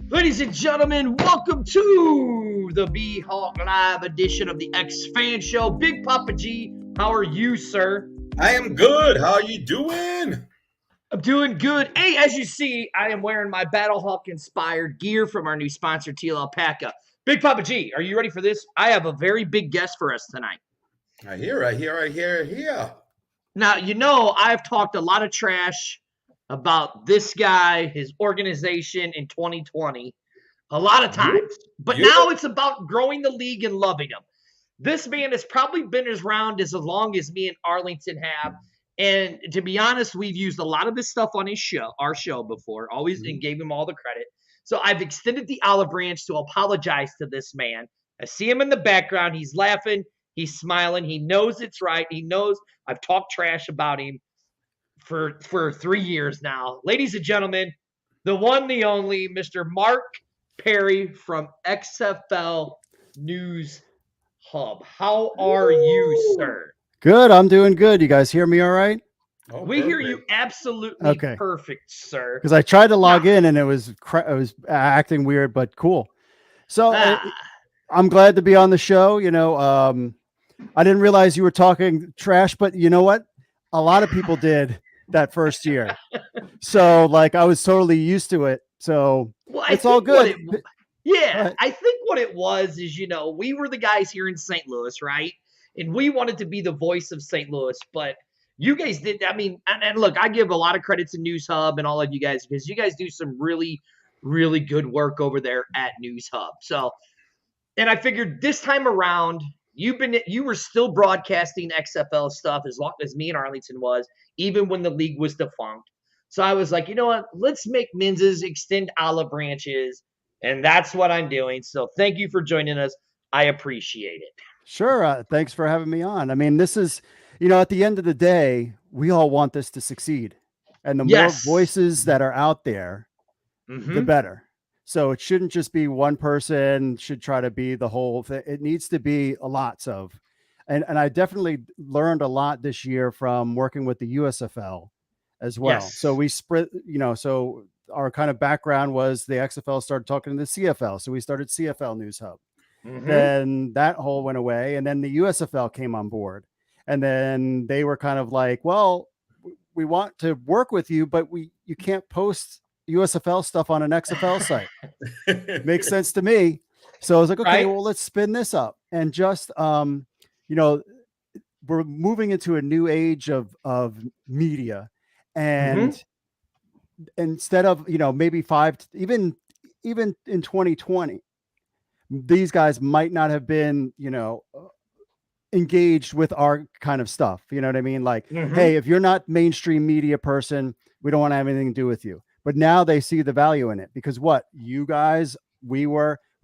Ladies and gentlemen, welcome to the B-Hawk Live edition of the X-Fan Show. Big Papa G, how are you, sir? I am good. How are you doing? I'm doing good. Hey, as you see, I am wearing my Battlehawk-inspired gear from our new sponsor, Teal Alpaca. Big Papa G, are you ready for this? I have a very big guest for us tonight. I hear. Now, I've talked a lot of trash about this guy, his organization in 2020, a lot of You, times. But you, now it's about growing the league and loving him. This man has probably been around as long as me and Arlington have. And to be honest, we've used a lot of this stuff on our show before, always, and gave him all the credit. So I've extended the olive branch to apologize to this man. I see him in the background. He's laughing. He's smiling. He knows it's right. He knows I've talked trash about him for 3 years now. Ladies and gentlemen, the one, the only, Mr. Mark Perry from XFL News Hub. How are you, Woo! sir? Good. I'm doing good. You guys hear me all right? Oh, We hear you perfect. absolutely Okay. perfect, sir. Because I tried to Now, log in and it was acting weird, but cool. So ah, I'm glad to be on the show. I didn't realize you were talking trash, but you know what? A lot of people did that first year. So like I was totally used to it. So well, I it's all think what it, good. yeah, But I think what it was is, we were the guys here in St. Louis, right? And we wanted to be the voice of St. Louis, but you guys did. I mean, and look, I give a lot of credit to News Hub and all of you guys because you guys do some really, really good work over there at News Hub. So, and I figured this time around, you were still broadcasting XFL stuff as long as me and Arlington was, even when the league was defunct. So I was like, you know what? Let's make Minz's extend olive branches, and that's what I'm doing. So thank you for joining us. I appreciate it. sure. Thanks for having me on. I mean, this is, at the end of the day, we all want this to succeed. And the more Yes. voices that are out there, the Mm-hmm. better. So it shouldn't just be one person should try to be the whole thing. It needs to be a lots of, and I definitely learned a lot this year from working with the USFL as well. So Yes. we spread, so our kind of background was the XFL started talking to the CFL. So we started CFL News Hub. Mm-hmm. Then that whole went away. And then the USFL came on board. And then they were kind of like, well, we want to work with you, but you can't post USFL stuff on an XFL site. Makes sense to me. So I was like, okay, Right? well, let's spin this up and just you know, we're moving into a new age of media. Mm-hmm. And instead of, maybe even in 2020, these guys might not have been, engaged with our kind of stuff. You know what I mean? Like, Mm-hmm. hey, if you're not mainstream media person, we don't want to have anything to do with you. But now they see the value in it because what you guys, we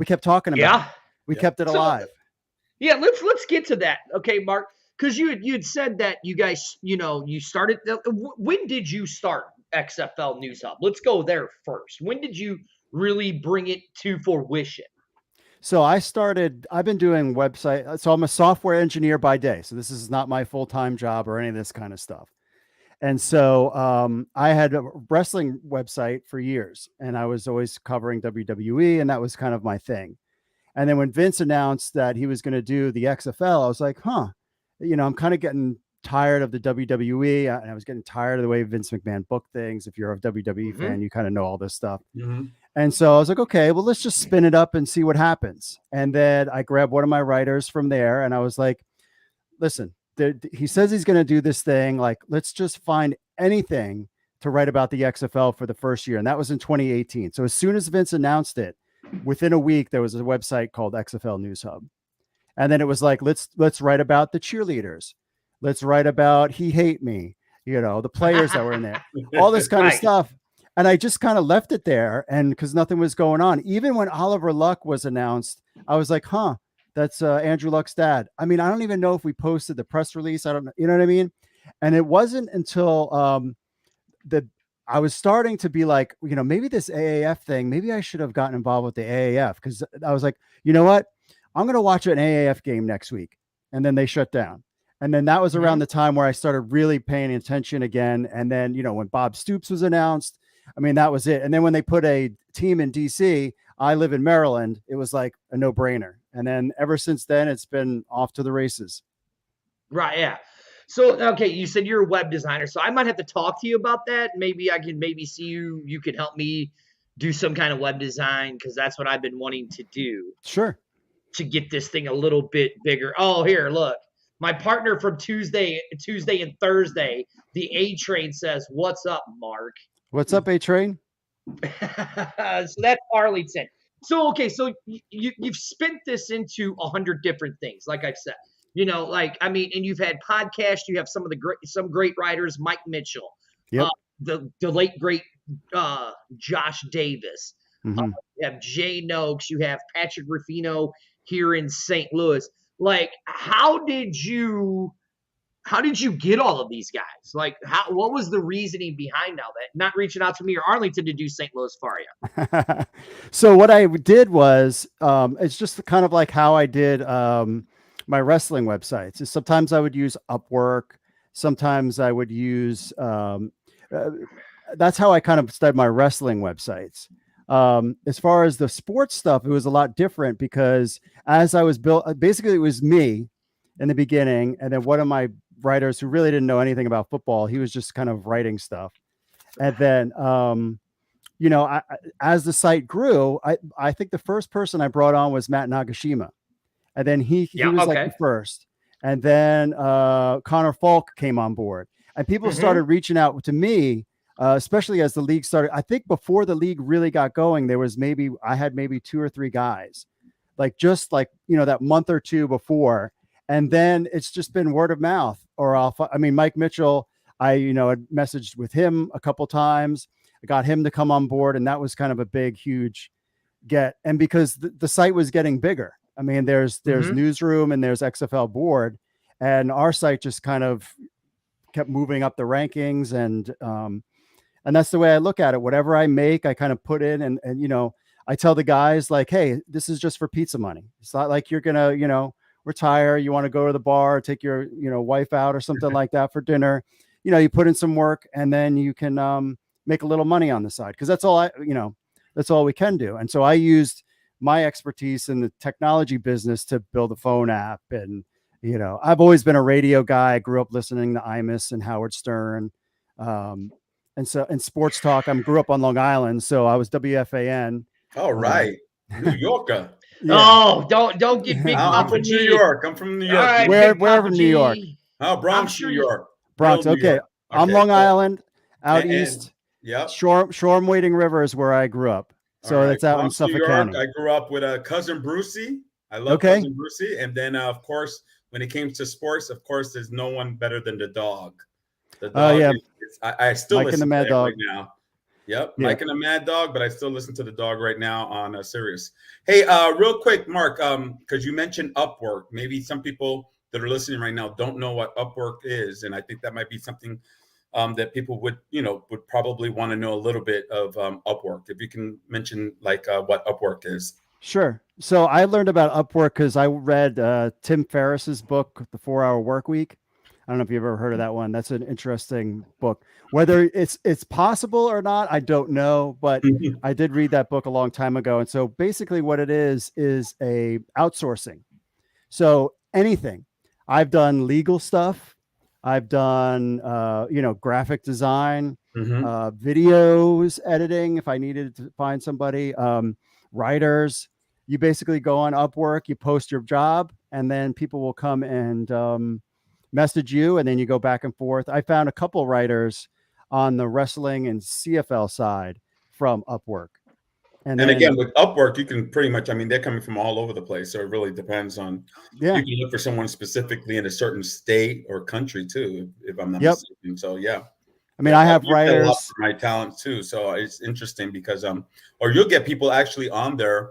kept talking about it. Yeah. We Yep. kept it So alive. yeah, let's get to that. Okay, Mark, because you'd said that you guys, you started. When did you start XFL News Hub? Let's go there first. When did you really bring it to fruition? So I've been doing website. So I'm a software engineer by day. So this is not my full-time job or any of this kind of stuff. And so I had a wrestling website for years and I was always covering WWE and that was kind of my thing. And then when Vince announced that he was going to do the XFL, I was like, huh, I'm kind of getting tired of the WWE. And I was getting tired of the way Vince McMahon booked things. If you're a WWE Mm-hmm. fan, you kind of know all this stuff. Mhm. And so I was like, okay, well, let's just spin it up and see what happens. And then I grabbed one of my writers from there and I was like, listen, he says he's going to do this thing. Like, let's just find anything to write about the XFL for the first year. And that was in 2018. So as soon as Vince announced it, within a week, there was a website called XFL News Hub. And then it was like, let's write about the cheerleaders. Let's write about He Hate Me, the players that were in there, all this kind of Right. stuff. And I just kind of left it there. And because nothing was going on, even when Oliver Luck was announced, I was like, huh, that's Andrew Luck's dad. I mean, I don't even know if we posted the press release. I don't know. You know what I mean? And it wasn't until the I was starting to be like, maybe this AAF thing, maybe I should have gotten involved with the AAF because I was like, you know what? I'm going to watch an AAF game next week. And then they shut down. And then that was around Mm-hmm. the time where I started really paying attention again. And then, when Bob Stoops was announced, I mean, that was it. And then when they put a team in DC, I live in Maryland, it was like a no brainer. And then ever since then, it's been off to the races. Right. Yeah. So, okay, you said you're a web designer, so I might have to talk to you about that. Maybe I can see you could help me do some kind of web design, because that's what I've been wanting to do Sure. to get this thing a little bit bigger. Oh, here, look. My partner from Tuesday and Thursday, the A Train says, "What's up, Mark?" What's up, A Train? So that's Arlington. So okay, so you've spent this into 100 different things, like I've said. Like, I mean, and you've had podcasts. You have some great writers, Mike Mitchell, Yep. the late great Josh Davis. Mm-hmm. You have Jay Noakes. You have Patrick Ruffino here in St. Louis. Like, how did you get all of these guys? Like, what was the reasoning behind all that? Not reaching out to me or Arlington to do St. Louis for you. So what I did was, it's just kind of like how I did my wrestling websites. Sometimes I would use Upwork. Sometimes I would use, that's how I kind of started my wrestling websites. As far as the sports stuff, it was a lot different, because as I was basically it was me in the beginning. And then one of my writers who really didn't know anything about football, he was just kind of writing stuff. And then, as the site grew, I think the first person I brought on was Matt Nagashima. And then he was like the first. And then Connor Falk came on board. And people started reaching out to me, especially as the league started. I think before the league really got going, I had maybe 2 or 3 guys, like just like, that month or two before. And then it's just been word of mouth. Mike Mitchell, I had messaged with him a couple times. I got him to come on board, and that was kind of a big, huge get. And because the site was getting bigger, I mean, there's Newsroom and there's XFL Board, and our site just kind of kept moving up the rankings. And that's the way I look at it. Whatever I make, I kind of put in, and I tell the guys, like, hey, this is just for pizza money. It's not like you're gonna, retire. You want to go to the bar, take your, wife out or something like that for dinner. You put in some work, and then you can make a little money on the side, because that's all that's all we can do. And so I used my expertise in the technology business to build a phone app. And, I've always been a radio guy. I grew up listening to Imus and Howard Stern. And sports talk. I grew up on Long Island, so I was WFAN. All right. New Yorker. Yeah. Oh, don't get big. I'm from New York. I'm from New York. Right, where from New York? Oh, Bronx, New York. Bronx. Okay. I'm Long Island, out east. Yeah. Shoreham Wading River is where I grew up. So that's out Bronx, in Suffolk County. I grew up with a cousin Brucey. I love cousin Brucey. And then, of course, when it came to sports, of course, there's no one better than the dog. The dog I still Mike listen and the Mad to Dog right now. Yep, Mike and the Mad Dog, but I still listen to the dog right now on Sirius. Hey, real quick, Mark, because you mentioned Upwork. Maybe some people that are listening right now don't know what Upwork is, and I think that might be something that people would probably want to know a little bit of Upwork. If you can mention like what Upwork is. Sure. So I learned about Upwork because I read Tim Ferriss's book, The 4-Hour Work Week. I don't know if you've ever heard of that one. That's an interesting book. Whether it's possible or not, I don't know, but I did read that book a long time ago. And so basically what it is a outsourcing. So anything. I've done legal stuff. I've done, graphic design, videos, editing, if I needed to find somebody, writers. You basically go on Upwork, you post your job, and then people will come and message you, and then you go back and forth. I found a couple writers on the wrestling and CFL side from Upwork. And then, again, with Upwork, you can pretty much, they're coming from all over the place. So it really depends on, you can look for someone specifically in a certain state or country too, if I'm not mistaken. So, yeah. I have writers. A lot for my talent too. So it's interesting because, or you'll get people actually on there.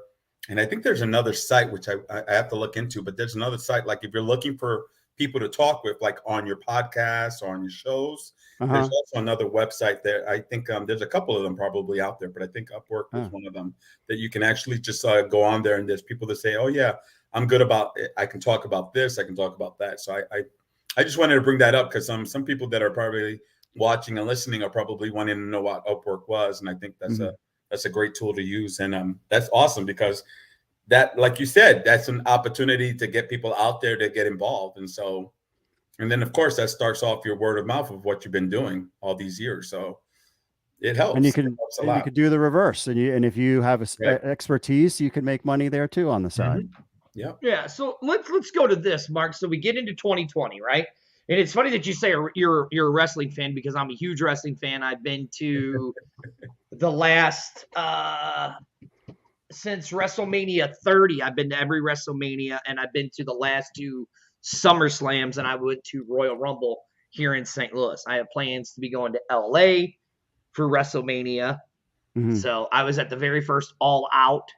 And I think there's another site, which I have to look into, but there's another site. Like if you're looking for people to talk with, like on your podcast or on your shows, there's also another website there. I think there's a couple of them probably out there, but I think Upwork is one of them that you can actually just go on there, and there's people that say, oh yeah, I'm good about it. I can talk about this. I can talk about that. So I just wanted to bring that up because some people that are probably watching and listening are probably wanting to know what Upwork was, and I think that's a great tool to use, and that's awesome because that, like you said, that's an opportunity to get people out there to get involved, and then of course that starts off your word of mouth of what you've been doing all these years, so it helps. And you It helps a you lot. could do the reverse, and if you have Right. expertise, you can make money there too on the side. Yeah. Yeah. So let's go to this, Mark. So we get into 2020, right? And it's funny that you say you're a wrestling fan because I'm a huge wrestling fan. I've been to the last since WrestleMania 30. I've been to every WrestleMania, and I've been to the last two SummerSlams, and I went to Royal Rumble here in St. Louis. I have plans to be going to LA for WrestleMania. Mhm. So I was at the very first All Out,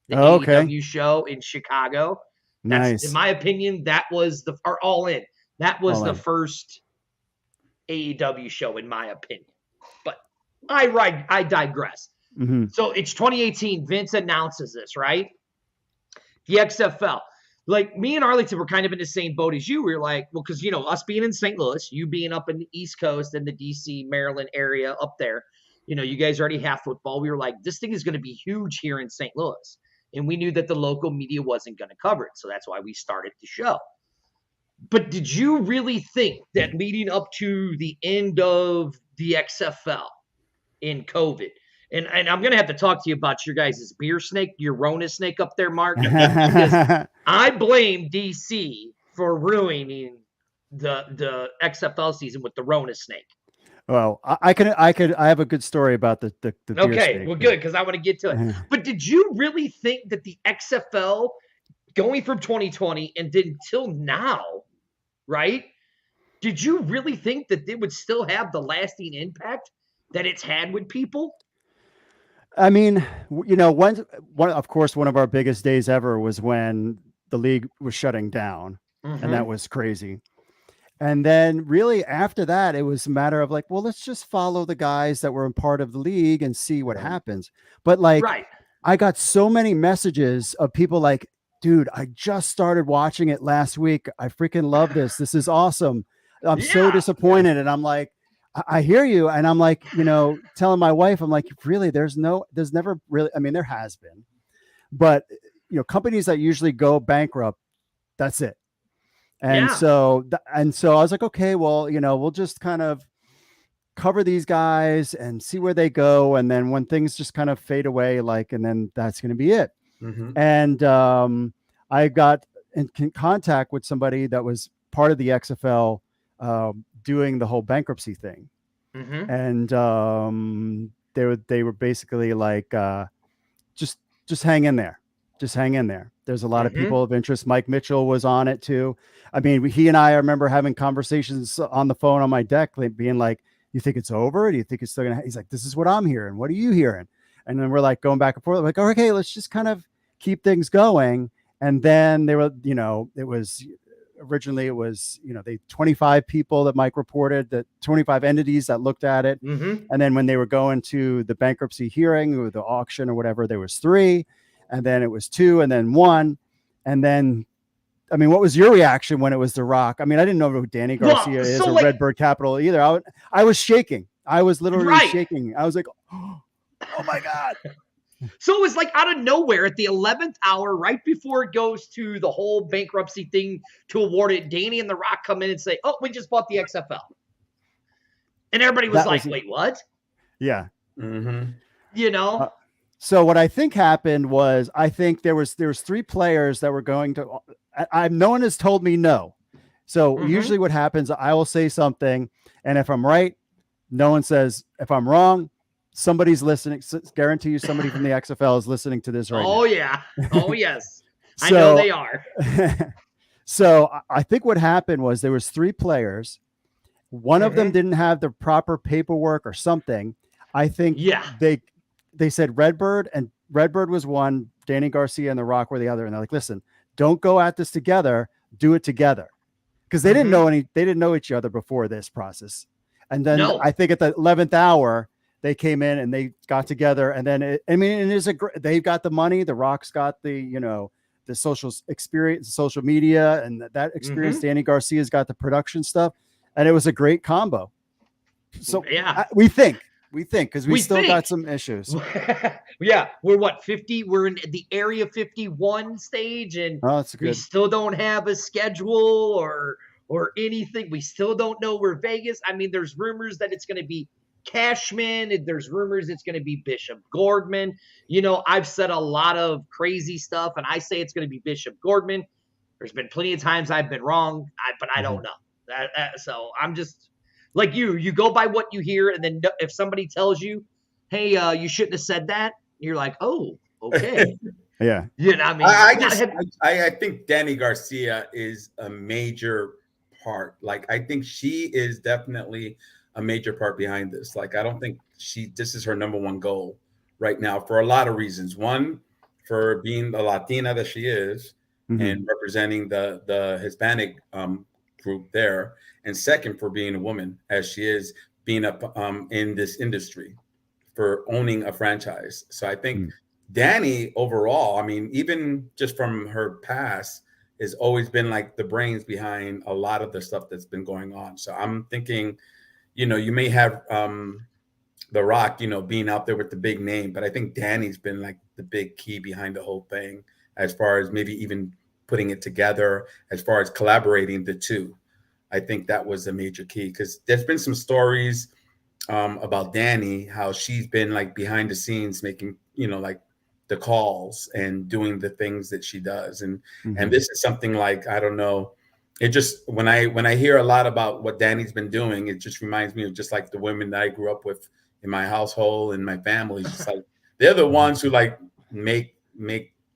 the Oh, okay. AEW show in Chicago. That's, Nice. in my opinion, that was or All In. That was All the In. first AEW show, in my opinion. But I digress. Mm-hmm. So it's 2018. Vince announces this, right? The XFL. Like, me and Arlington were kind of in the same boat as you. We were like, well, because, us being in St. Louis, you being up in the East Coast and the DC, Maryland area up there, you guys already have football. We were like, this thing is going to be huge here in St. Louis. And we knew that the local media wasn't going to cover it. So that's why we started the show. But did you really think that leading up to the end of the XFL in COVID, and I'm going to have to talk to you about your guys' beer snake, your Rona snake up there, Mark, because I blame DC for ruining the XFL season with the Rona snake. Well, I have a good story about the beer Okay, snake. well, good, because I want to get to it. But did you really think that the XFL, going from 2020 and did until now, right? Did you really think that it would still have the lasting impact that it's had with people? I mean, one of course, one of our biggest days ever was when the league was shutting down, and that was crazy. And then really after that, it was a matter of like, well, let's just follow the guys that were a part of the league and see what happens. But like, I got so many messages of people like, dude, I just started watching it last week. I freaking love this. This is awesome. I'm so disappointed. And I'm like, I hear you. And I'm like, telling my wife, I'm like, really, there's never really, I mean, there has been, but companies that usually go bankrupt, that's it. And so I was like, okay, well, we'll just kind of cover these guys and see where they go. And then when things just kind of fade away, and then that's going to be it. And I got in contact with somebody that was part of the XFL doing the whole bankruptcy thing. And they were basically like, just hang in there. Just hang in there. There's a lot of people of interest. Mike Mitchell was on it too. I mean, he and I remember having conversations on the phone on my deck, being like, you think it's over? Do you think it's still going to, he's like, this is what I'm hearing. What are you hearing? And then we're like going back and forth. Like, okay, let's just kind of keep things going. And then they were, it was originally, they 25 people that Mike reported, that 25 entities that looked at it. And then when they were going to the bankruptcy hearing or the auction or whatever, there was 3. And then it was 2 and then 1. And then, I mean, what was your reaction when it was The Rock? I mean, I didn't know who Danny Garcia is or Redbird Capital either. I was shaking. I was literally shaking. I was like, oh my God. So it was like out of nowhere at the 11th hour, right before it goes to the whole bankruptcy thing to award it, Danny and The Rock come in and say, oh, we just bought the XFL. And everybody was wait, what? Yeah. So what I think happened was, I think there was 3 players that were going to, no one has told me no. So usually what happens, I will say something, and if I'm right, no one says. If I'm wrong, somebody's listening. Guarantee you somebody from the XFL is listening to this right now. Oh yeah. Oh yes. I know they are. So I think what happened was there was 3 players. One of them didn't have the proper paperwork or something. I think they said Redbird, and Redbird was one, Danny Garcia and The Rock were the other. And they're like, listen, don't go at this together, do it together. Because they didn't know each other before this process. And then I think at the 11th hour, they came in and they got together. And then they've got the money. The Rock's got the social experience, social media, and that experience. Danny Garcia's got the production stuff. And it was a great combo. So Yeah. we think because we We still think. got some issues. Yeah, we're what, 50? We're in the area 51 stage, and Oh, that's we good. still don't have a schedule or anything. We still don't know where Vegas. I mean, there's rumors that it's going to be Cashman, and there's rumors it's going to be Bishop Gordman. You know, I've said a lot of crazy stuff, and I say it's going to be Bishop Gordman. There's been plenty of times I've been wrong, but I don't know. So I'm just like you go by what you hear, and then if somebody tells you, hey, you shouldn't have said that, you're like, oh, okay. Yeah. You know, I mean, I think Danny Garcia is a major part. Like, I think she is definitely a major part behind this. Like, I don't think this is her number one goal right now for a lot of reasons. One, for being the Latina that she is and representing the Hispanic group there, and second, for being a woman as she is, being up in this industry, for owning a franchise. So I think Danny overall, I mean, even just from her past, has always been like the brains behind a lot of the stuff that's been going on. So I'm thinking, you know, you may have The Rock, you know, being out there with the big name, but I think Danny's been like the big key behind the whole thing, as far as maybe even putting it together, as far as collaborating the two. I think that was a major key, because there's been some stories about Danny, how she's been like behind the scenes making, you know, like the calls and doing the things that she does. And this is something like, I don't know, it just, when I hear a lot about what Danny's been doing, it just reminds me of just like the women that I grew up with in my household and my family. Just like, they're the ones who like make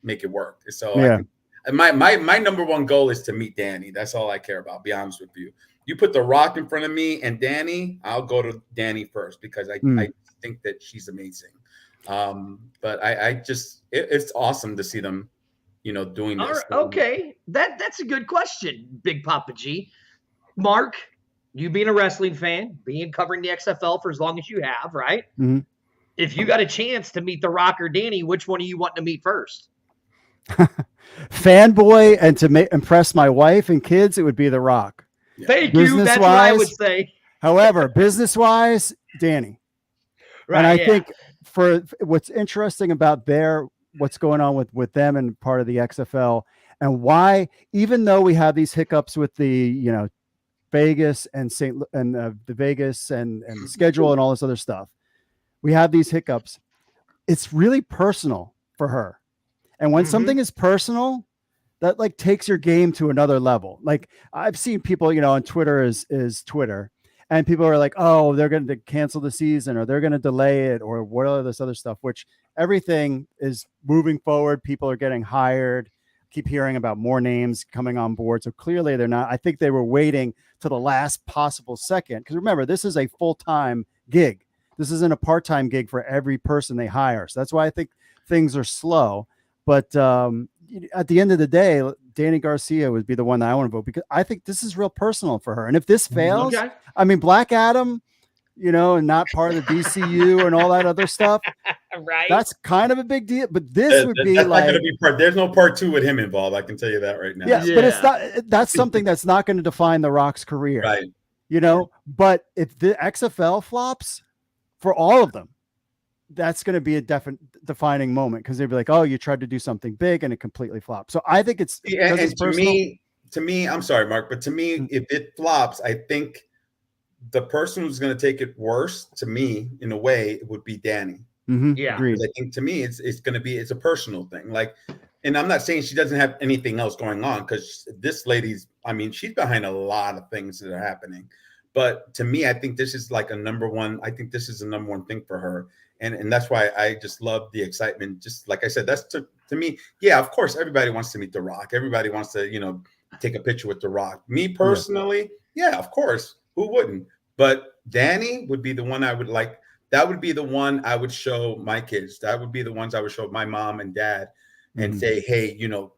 it work. So Yeah. I think my number one goal is to meet Danny. That's all I care about, be honest with you. You put The Rock in front of me and Danny, I'll go to Danny first, because I think that she's amazing. But I just, it's awesome to see them, you know, doing this. okay. That's a good question, Big Papa G. Mark, you being a wrestling fan, covering the XFL for as long as you have, right? If you got a chance to meet The Rock or Danny, which one are you wanting to meet first? Fanboy, and to impress my wife and kids, it would be The Rock. Thank you. That's what I would say. However, business-wise, Danny. Right, and I think for what's interesting about what's going on with them and part of the XFL, and why, even though we have these hiccups with the, you know, Vegas and the Vegas and the schedule and all this other stuff, we have these hiccups. It's really personal for her. And when something is personal, that like takes your game to another level. Like, I've seen people, you know, on Twitter is Twitter, and people are like, oh, they're going to cancel the season, or they're going to delay it, or what all this other stuff, which everything is moving forward. People are getting hired. Keep hearing about more names coming on board. So clearly they're not. I think they were waiting to the last possible second. Because remember, this is a full-time gig. This isn't a part-time gig for every person they hire. So that's why I think things are slow. But at the end of the day, Danny Garcia would be the one that I want to vote, because I think this is real personal for her. And if this fails, I mean, Black Adam, you know, and not part of the DCU and all that other stuff, right? That's kind of a big deal. But this would be like, not be there's no part 2 with him involved. I can tell you that right now. Yeah, but it's not. That's something that's not going to define The Rock's career, right? You know. But if the XFL flops, for all of them, that's going to be a defining moment, because they'd be like, oh, you tried to do something big and it completely flopped. So I think it's, and to me, I'm sorry, Mark, but to me, if it flops, I think the person who's going to take it worse, to me, in a way, it would be Danny. Yeah. I think to me, it's going to be, it's a personal thing. Like, and I'm not saying she doesn't have anything else going on, because this lady's, I mean, she's behind a lot of things that are happening. But to me, I think this is like a number one. I think this is the number one thing for her. And that's why I just love the excitement. Just like I said, that's to me. Yeah, of course, everybody wants to meet The Rock. Everybody wants to, you know, take a picture with The Rock. Me personally, yeah, of course. Who wouldn't? But Danny would be the one I would like. That would be the one I would show my kids. That would be the ones I would show my mom and dad and say, hey, you know,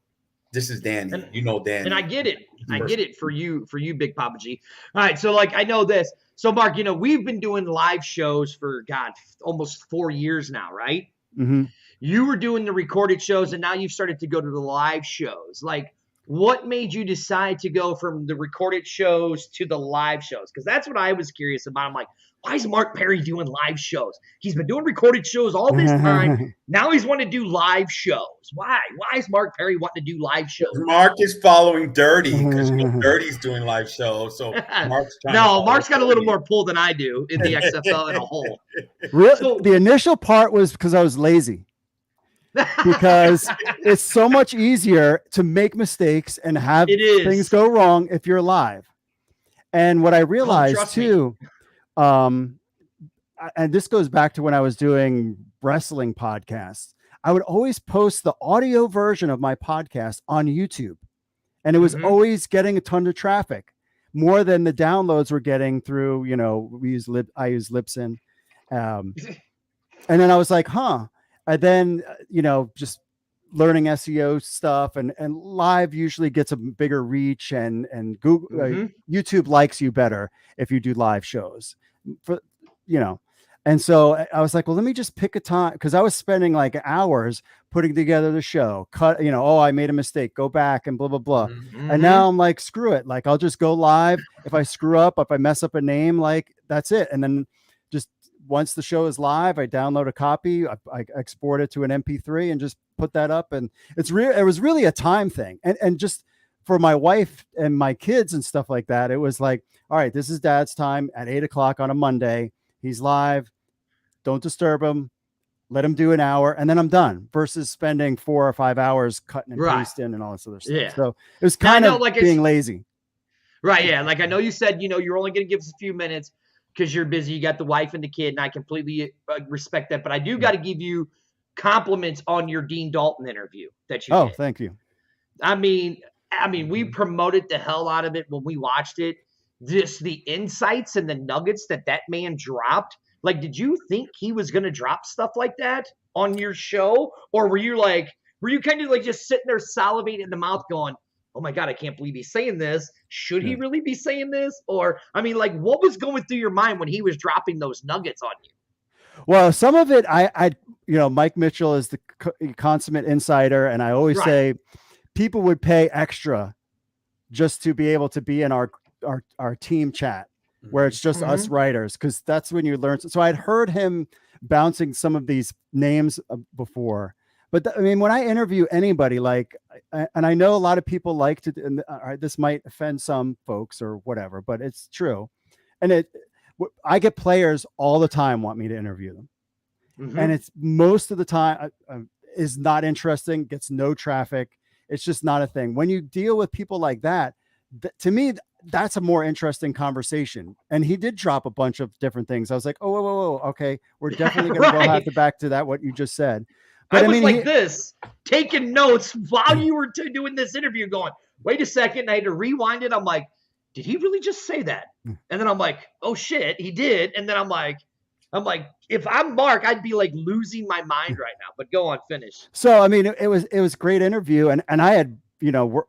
this is Danny. And, you know, Danny. And I get it. I get it for you, Big Papa G. All right. So, like, I know this. So, Mark, you know, we've been doing live shows for, God, almost 4 years now, right? You were doing the recorded shows, and now you've started to go to the live shows. Like, what made you decide to go from the recorded shows to the live shows? Because that's what I was curious about. I'm like, why is Mark Perry doing live shows? He's been doing recorded shows all this time. Now he's wanting to do live shows. Why? Why is Mark Perry wanting to do live shows? Mark is following Dirty because Dirty's doing live shows. So Mark's trying no, Mark's got a little more pull than I do in the XFL in a whole. So, the initial part was because I was lazy. Because it's so much easier to make mistakes and have things go wrong if you're live. And what I realized too, and this goes back to when I was doing wrestling podcasts, I would always post the audio version of my podcast on YouTube. And it was always getting a ton of traffic, more than the downloads we're getting through, I use Libsyn. And then I was like, and then, just learning SEO stuff and live usually gets a bigger reach and Google, YouTube likes you better if you do live shows and so I was like, well, let me just pick a time, because I was spending like hours putting together the show, I made a mistake, go back and blah, blah, blah. And now I'm like, screw it. Like, I'll just go live. If I screw up, if I mess up a name, like that's it. And then just once the show is live, I download a copy, I export it to an MP3 and just put that up. And it was really a time thing. And just for my wife and my kids and stuff like that, it was like, all right, this is Dad's time at 8:00 on a Monday. He's live. Don't disturb him. Let him do an hour and then I'm done, versus spending 4 or 5 hours cutting and pasting and all this other stuff. Yeah. So it was kind of like being lazy. Right. Yeah. Like I know you said, you're only going to give us a few minutes because you're busy. You got the wife and the kid, and I completely respect that. But I do got to give you compliments on your Dean Dalton interview that you did. Oh, thank you. I mean, we promoted the hell out of it when we watched it. Just the insights and the nuggets that man dropped. Like, did you think he was going to drop stuff like that on your show? Or were you kind of like just sitting there salivating in the mouth going, oh my God, I can't believe he's saying this. Should he really be saying this? Or, what was going through your mind when he was dropping those nuggets on you? Well, some of it, Mike Mitchell is the consummate insider. And I always say people would pay extra just to be able to be in our team chat where it's just us writers, because that's when you learn. So I'd heard him bouncing some of these names before. But when I interview anybody, and I know a lot of people like to, and this might offend some folks or whatever, but it's true. And I get players all the time want me to interview them. And it's most of the time is not interesting, gets no traffic. It's just not a thing. When you deal with people like that, to me, that's a more interesting conversation. And he did drop a bunch of different things. I was like, whoa. Okay. We're definitely going to go back to that, what you just said. But I was this, taking notes while you were doing this interview going, wait a second. I had to rewind it. I'm like, did he really just say that? And then I'm like, oh shit, he did. And then I'm like, if I'm Mark, I'd be like losing my mind right now, but go on, finish. So, it was great interview. And I had,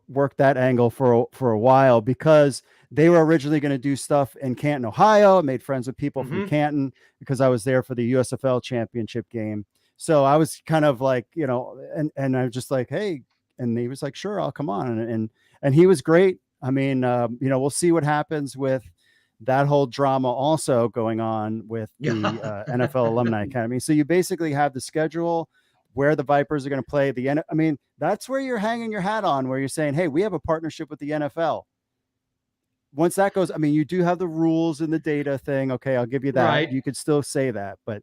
worked that angle for a while, because they were originally going to do stuff in Canton, Ohio. I made friends with people from Canton because I was there for the USFL championship game. So I was kind of like, and I was just like, hey, and he was like, sure, I'll come on. And he was great. We'll see what happens with that whole drama also going on with the NFL Alumni Academy. So you basically have the schedule, where the Vipers are going to play. That's where you're hanging your hat on, where you're saying, hey, we have a partnership with the NFL. Once that goes, you do have the rules and the data thing. Okay, I'll give you that. Right. You could still say that, but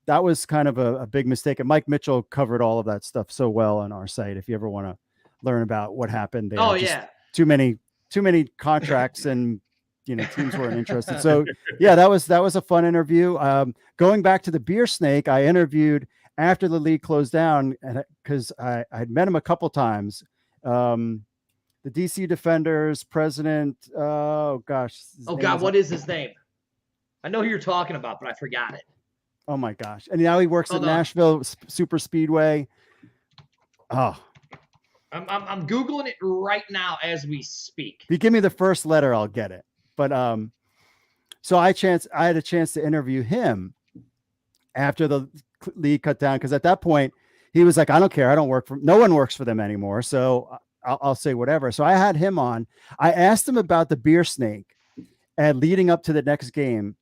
that was kind of a big mistake. And Mike Mitchell covered all of that stuff so well on our site. If you ever want to learn about what happened there. Oh, yeah. Too many contracts and, teams weren't interested. So yeah, that was a fun interview. Going back to the Beer Snake, I interviewed after the league closed down, because I'd met him a couple times. The DC Defenders president. Oh gosh. Oh God, what is his name? I know who you're talking about, but I forgot it. Oh my gosh. And now he works at Nashville Super Speedway. Oh, I'm Googling it right now as we speak. If you give me the first letter, I'll get it. But, so I had a chance to interview him after the league cut down. Cause at that point he was like, I don't care. I don't work for, no one works for them anymore. So I'll say whatever. So I had him on. I asked him about the beer snake and leading up to the next game.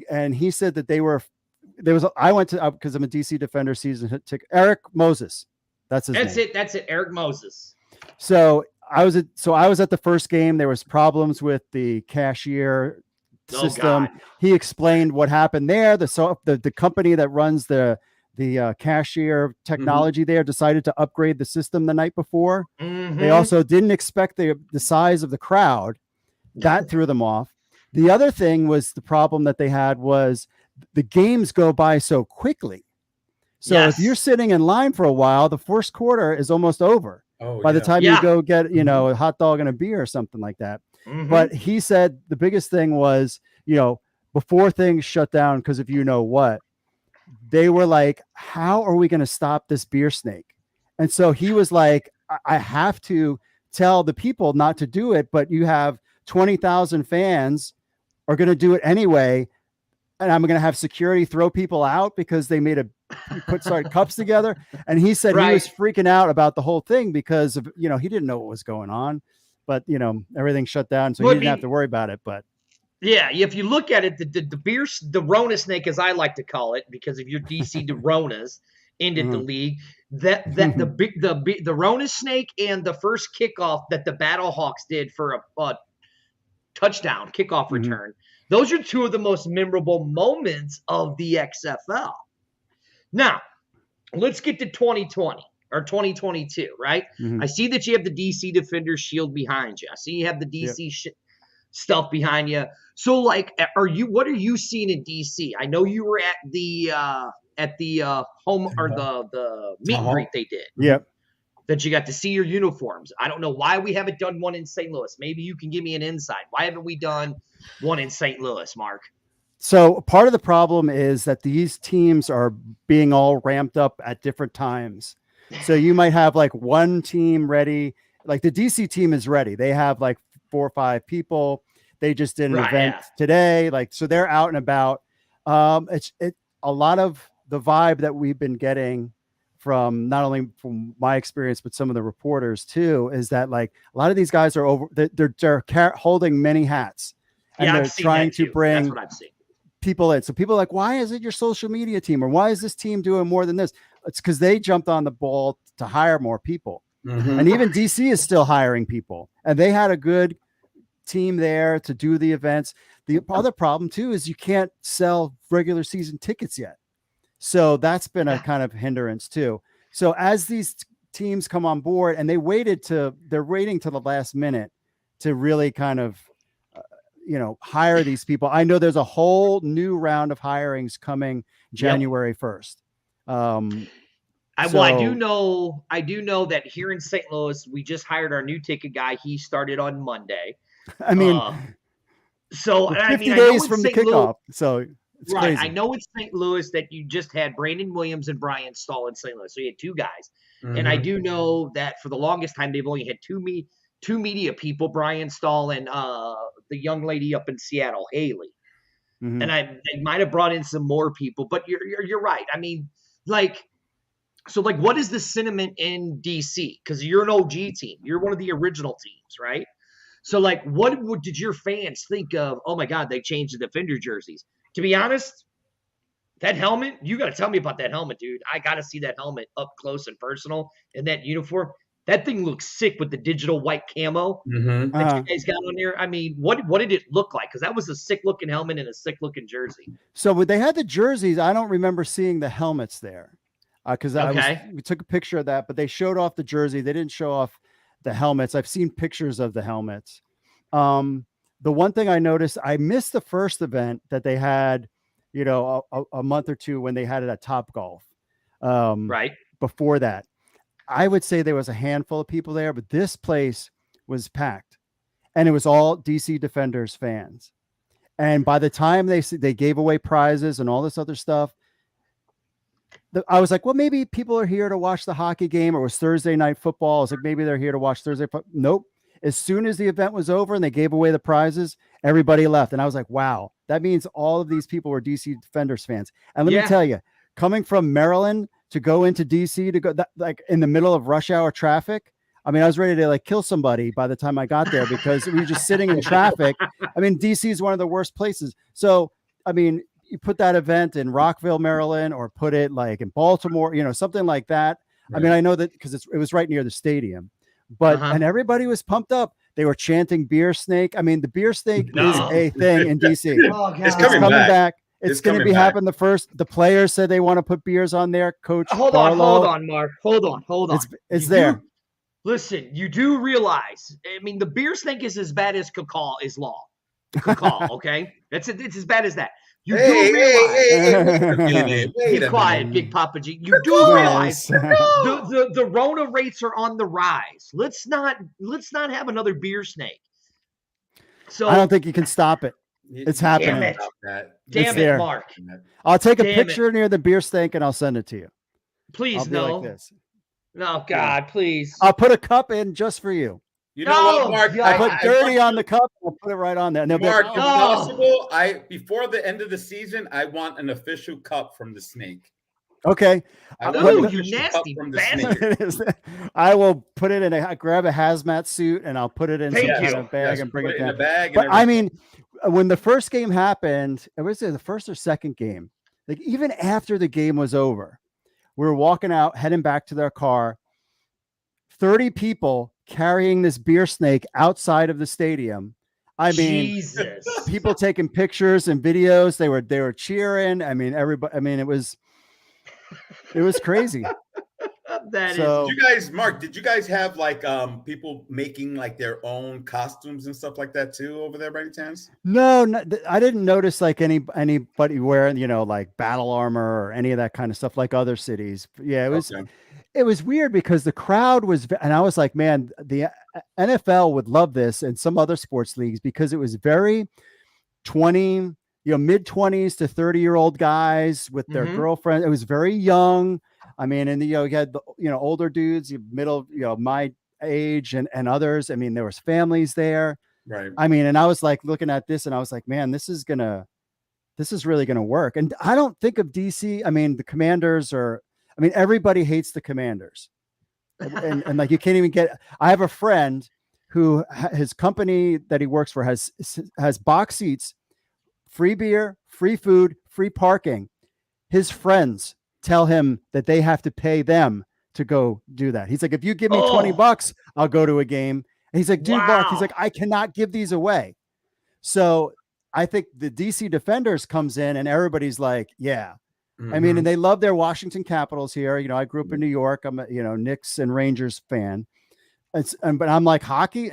And he said that I went to, because I'm a DC Defender season ticket. Eric Moses. That's his name. That's it. Eric Moses. So I was at the first game. There was problems with the cashier system. He explained what happened there. The company that runs the cashier technology there decided to upgrade the system the night before. They also didn't expect the size of the crowd. That threw them off. The other thing was the problem that they had was the games go by so quickly. So if you're sitting in line for a while, the first quarter is almost over. By the time you go get, a hot dog and a beer or something like that. But he said the biggest thing was, before things shut down, because of what, they were like, how are we going to stop this beer snake? And so he was like, I have to tell the people not to do it, but you have 20,000 fans are going to do it anyway. And I'm going to have security throw people out because they started cups together. And he said he was freaking out about the whole thing because of, he didn't know what was going on, but everything shut down. So he didn't have to worry about it. But yeah, if you look at it, the Rona snake, as I like to call it, because of your DC Ronas ended the league, the Rona snake and the first kickoff that the Battlehawks did for a touchdown kickoff return. Those are two of the most memorable moments of the XFL. Now, let's get to 2020 or 2022, right? I see that you have the DC Defender shield behind you. I see you have the DC stuff behind you. So, what are you seeing in DC? I know you were at the home or the meet and greet they did. Yep. That you got to see your uniforms. I don't know why we haven't done one in St. Louis. Maybe you can give me an insight. Why haven't we done one in St. Louis, Mark? So part of the problem is that these teams are being all ramped up at different times. So you might have like one team ready, like the DC team is ready. They have like 4 or 5 people. They just did an event today. So they're out and about. It's a lot of the vibe that we've been getting from not only from my experience, but some of the reporters too, is that a lot of these guys are they're holding many hats and they're trying to bring That's what I've seen. people in. So people are like, why is it your social media team? Or why is this team doing more than this? It's because they jumped on the ball to hire more people. And even DC is still hiring people, and they had a good team there to do the events. The other problem too is you can't sell regular season tickets yet. So that's been a kind of hindrance too. So as these teams come on board, and they're waiting to the last minute to really kind of, hire these people. I know there's a whole new round of hirings coming January 1st. I do know that here in St. Louis, we just hired our new ticket guy. He started on Monday. I mean, 50 days from the kickoff. So it's crazy. I know it's St. Louis that you just had Brandon Williams and Brian Stahl in St. Louis. So you had 2 guys. And I do know that for the longest time, they've only had two media people, Brian Stahl and the young lady up in Seattle, Haley. And they might have brought in some more people, but you're right. I mean, what is the sentiment in DC? Because you're an OG team. You're one of the original teams, right? So, what did your fans think of? Oh my God, they changed the Defender jerseys. To be honest, that helmet, you got to tell me about that helmet, dude. I got to see that helmet up close and personal, and that uniform. That thing looks sick with the digital white camo that you guys got on there. I mean, what did it look like? Because that was a sick looking helmet and a sick looking jersey. So when they had the jerseys, I don't remember seeing the helmets there. Because we took a picture of that, but they showed off the jersey. They didn't show off the helmets. I've seen pictures of the helmets. The one thing I noticed, I missed the first event that they had, a month or two when they had it at Topgolf. Right. Before that, I would say there was a handful of people there, but this place was packed, and it was all DC Defenders fans. And by the time they gave away prizes and all this other stuff, I was like, well, maybe people are here to watch the hockey game, or it was Thursday night football. I was like, maybe they're here to watch Thursday. Nope. As soon as the event was over and they gave away the prizes, everybody left. And I was like, wow, that means all of these people were DC Defenders fans. And let me tell you, coming from Maryland to go into DC to go in the middle of rush hour traffic, I mean, I was ready to like kill somebody by the time I got there because we were just sitting in traffic. I mean, DC is one of the worst places. So, I mean, you put that event in Rockville, Maryland, or put it like in Baltimore, you know, something like that. Right. I mean, I know that because it was right near the stadium, but and everybody was pumped up. They were chanting "Beer Snake." I mean, the Beer Snake is a thing in DC. Oh, God. It's coming back. It's going to be happening. The players said they want to put beers on there. Coach, hold on, Mark. Hold on. It's there. Listen, you do realize. I mean, the Beer Snake is as bad as Cacao is law. Cacao, okay? It's as bad as that. You do realize. Be quiet, Big Papa G. You do realize the Rona rates are on the rise. Let's not have another Beer Snake. So I don't think you can stop it. It's happening. Damn it, Mark. I'll take a picture near the Beer Snake and I'll send it to you. Please, no. Like this. No, God, please. I'll put a cup in just for you. You know what, Mark? I put dirty on the cup. I'll put it right on there. And Mark, if possible, before the end of the season, I want an official cup from the Snake. Okay. You nasty bastard. I will put it in grab a hazmat suit and I'll put it in some kind of bag and bring it down. But I mean, when the first game happened, it was the first or second game. Like even after the game was over, we were walking out, heading back to their car. 30 people carrying this Beer Snake outside of the stadium. I mean, Jesus. People taking pictures and videos. They were cheering. I mean, everybody. I mean, it was crazy. Mark, did you guys have like people making like their own costumes and stuff like that too over there by any chance? No, I didn't notice like anybody wearing, you know, like battle armor or any of that kind of stuff like other cities. Yeah, it was weird because the crowd was, and I was like, man, the NFL would love this and some other sports leagues because it was very mid-20s to 30-year-old guys with their girlfriend. It was very young. I mean, and you had the older dudes, middle, my age and others. I mean, there was families there. Right. I mean, and I was like looking at this and I was like, man, this is really gonna work. And I don't think of DC. I mean, the Commanders everybody hates the Commanders. and like you can't even get. I have a friend who his company that he works for has box seats, free beer, free food, free parking. His friends tell him that they have to pay them to go do that. He's like, if you give me $20, I'll go to a game. And he's like, dude, wow. Mark, he's like, I cannot give these away. So I think the DC Defenders comes in and everybody's like, yeah. I mean, and they love their Washington Capitals here. You know, I grew up in New York. I'm a, Knicks and Rangers fan. But I'm like hockey.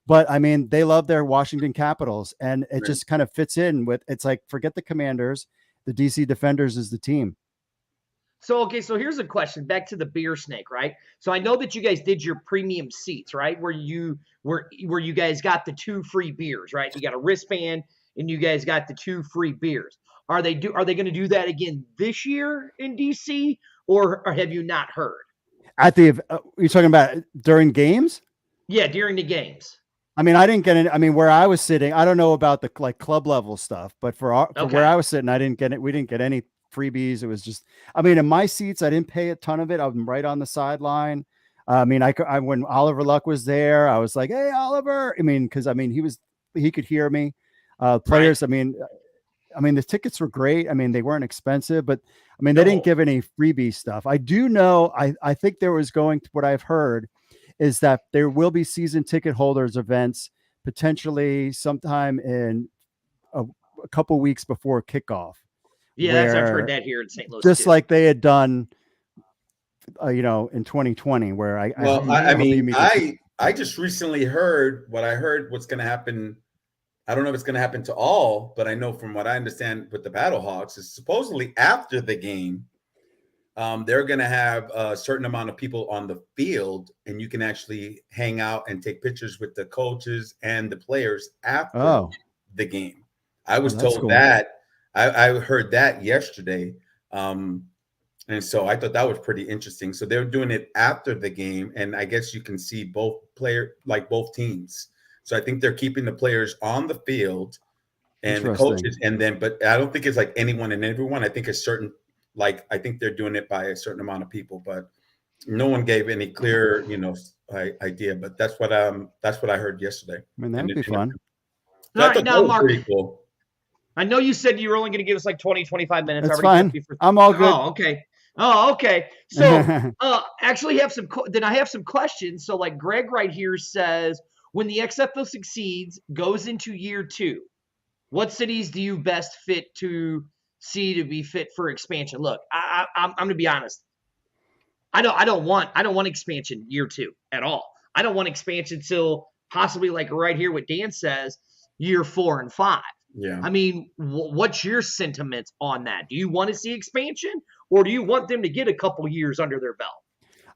But I mean, they love their Washington Capitals and it just kind of fits in with, it's like, forget the Commanders. The DC Defenders is the team. So here's a question back to the Beer Snake, right? So I know that you guys did your premium seats, right? Where you guys got the 2 free beers, right? You got a wristband and you guys got the 2 free beers. Are they going to do that again this year in DC or have you not heard? You're talking about during games? Yeah, during the games. I mean, I didn't get it. I mean, where I was sitting, I don't know about the like club level stuff, but for where I was sitting, I didn't get it. We didn't get any freebies. It was just, I mean, in my seats, I didn't pay a ton of it. I'm right on the sideline. I mean, when Oliver Luck was there, I was like, hey, Oliver. I mean, because he could hear me. Players, right. I mean, the tickets were great. I mean, they weren't expensive, but I mean, they didn't give any freebie stuff. I do know, I think there was what I've heard is that there will be season ticket holders events potentially sometime in a couple weeks before kickoff. Yeah, I've heard that here in St. Louis. Just like they had done, in 2020, where I just recently heard what's going to happen. I don't know if it's going to happen to all, but I know from what I understand with the Battlehawks is supposedly after the game, they're going to have a certain amount of people on the field, and you can actually hang out and take pictures with the coaches and the players after the game. I was told cool. that. I heard that yesterday. And so I thought that was pretty interesting. So they're doing it after the game, and I guess you can see both both teams. So I think they're keeping the players on the field and the coaches, but I don't think it's like anyone and everyone. I think it's certain, I think they're doing it by a certain amount of people, but no one gave any clear, idea, but that's what I heard yesterday. I mean, that would be fun. So All I right, thought now, that was Mark, pretty cool. I know you said you were only going to give us like 20, 25 minutes. That's I already fine. kept you for. I'm all good. Oh, okay. Oh, okay. So, actually, then I have some questions. So, like Greg right here says, when the XFL succeeds, goes into year 2, what cities do you best fit to see to be fit for expansion? Look, I'm going to be honest. I don't want expansion year 2 at all. I don't want expansion till possibly like right here what Dan says, year 4 and 5. Yeah. I mean, what's your sentiment on that? Do you want to see expansion, or do you want them to get a couple years under their belt?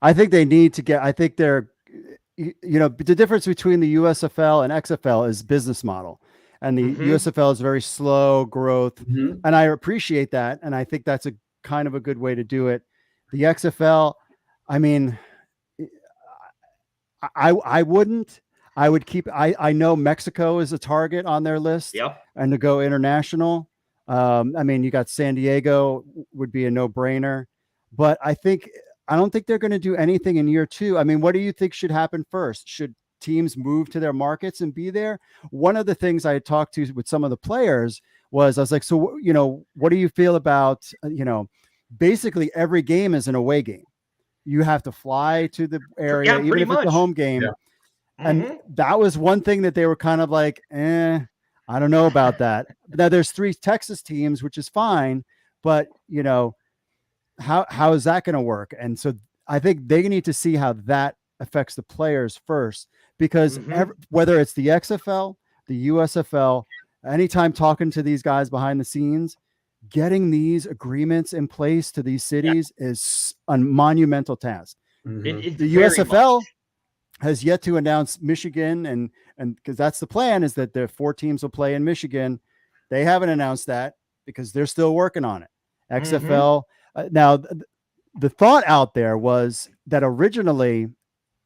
I think they need to get. I think they're, the difference between the USFL and XFL is business model, and the USFL is very slow growth, and I appreciate that, and I think that's a kind of a good way to do it. The XFL, I mean, I wouldn't. I would keep. I know Mexico is a target on their list, and to go international. I mean, you got San Diego would be a no-brainer, but I don't think they're going to do anything in year 2. I mean, what do you think should happen first? Should teams move to their markets and be there? One of the things I had talked to with some of the players was, I was like, so, what do you feel about, basically every game is an away game. You have to fly to the area, even if it's a home game. Yeah. And that was one thing that they were kind of like, I don't know about that. Now there's 3 Texas teams, which is fine, but how is that going to work? And so I think they need to see how that affects the players first, because whether it's the XFL, the USFL, anytime talking to these guys behind the scenes, getting these agreements in place to these cities is a monumental task. The USFL has yet to announce Michigan, and because that's the plan, is that the 4 teams will play in Michigan. They haven't announced that because they're still working on it. XFL. Now, the thought out there was that originally,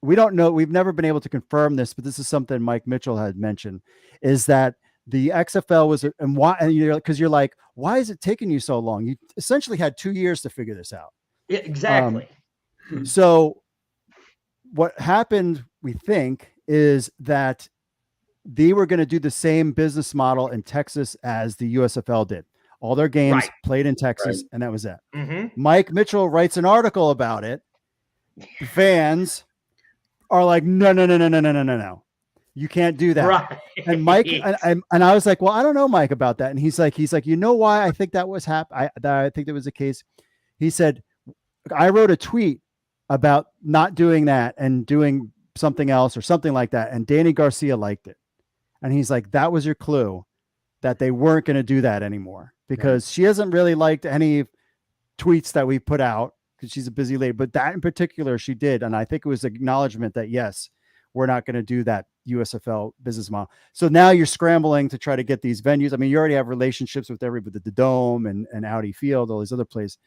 we don't know, we've never been able to confirm this, but this is something Mike Mitchell had mentioned, is that the XFL was, and why, and because you're like, why is it taking you so long? You essentially had 2 years to figure this out. Yeah, exactly. So what happened, we think, is that they were going to do the same business model in Texas as the USFL did. All their games played in Texas, and that was it. Mike Mitchell writes an article about it. The fans are like, no. You can't do that. Right. And Mike, and I was like, well, I don't know, Mike, about that. And he's like, you know why I think that was I think that was the case. He said, I wrote a tweet about not doing that and doing something else or something like that. And Danny Garcia liked it. And he's like, that was your clue that they weren't going to do that anymore, because she hasn't really liked any tweets that we put out because she's a busy lady, but that in particular she did. And I think it was acknowledgement that, yes, we're not going to do that USFL business model. So now you're scrambling to try to get these venues. I mean, you already have relationships with everybody, the Dome and Audi Field, all these other places.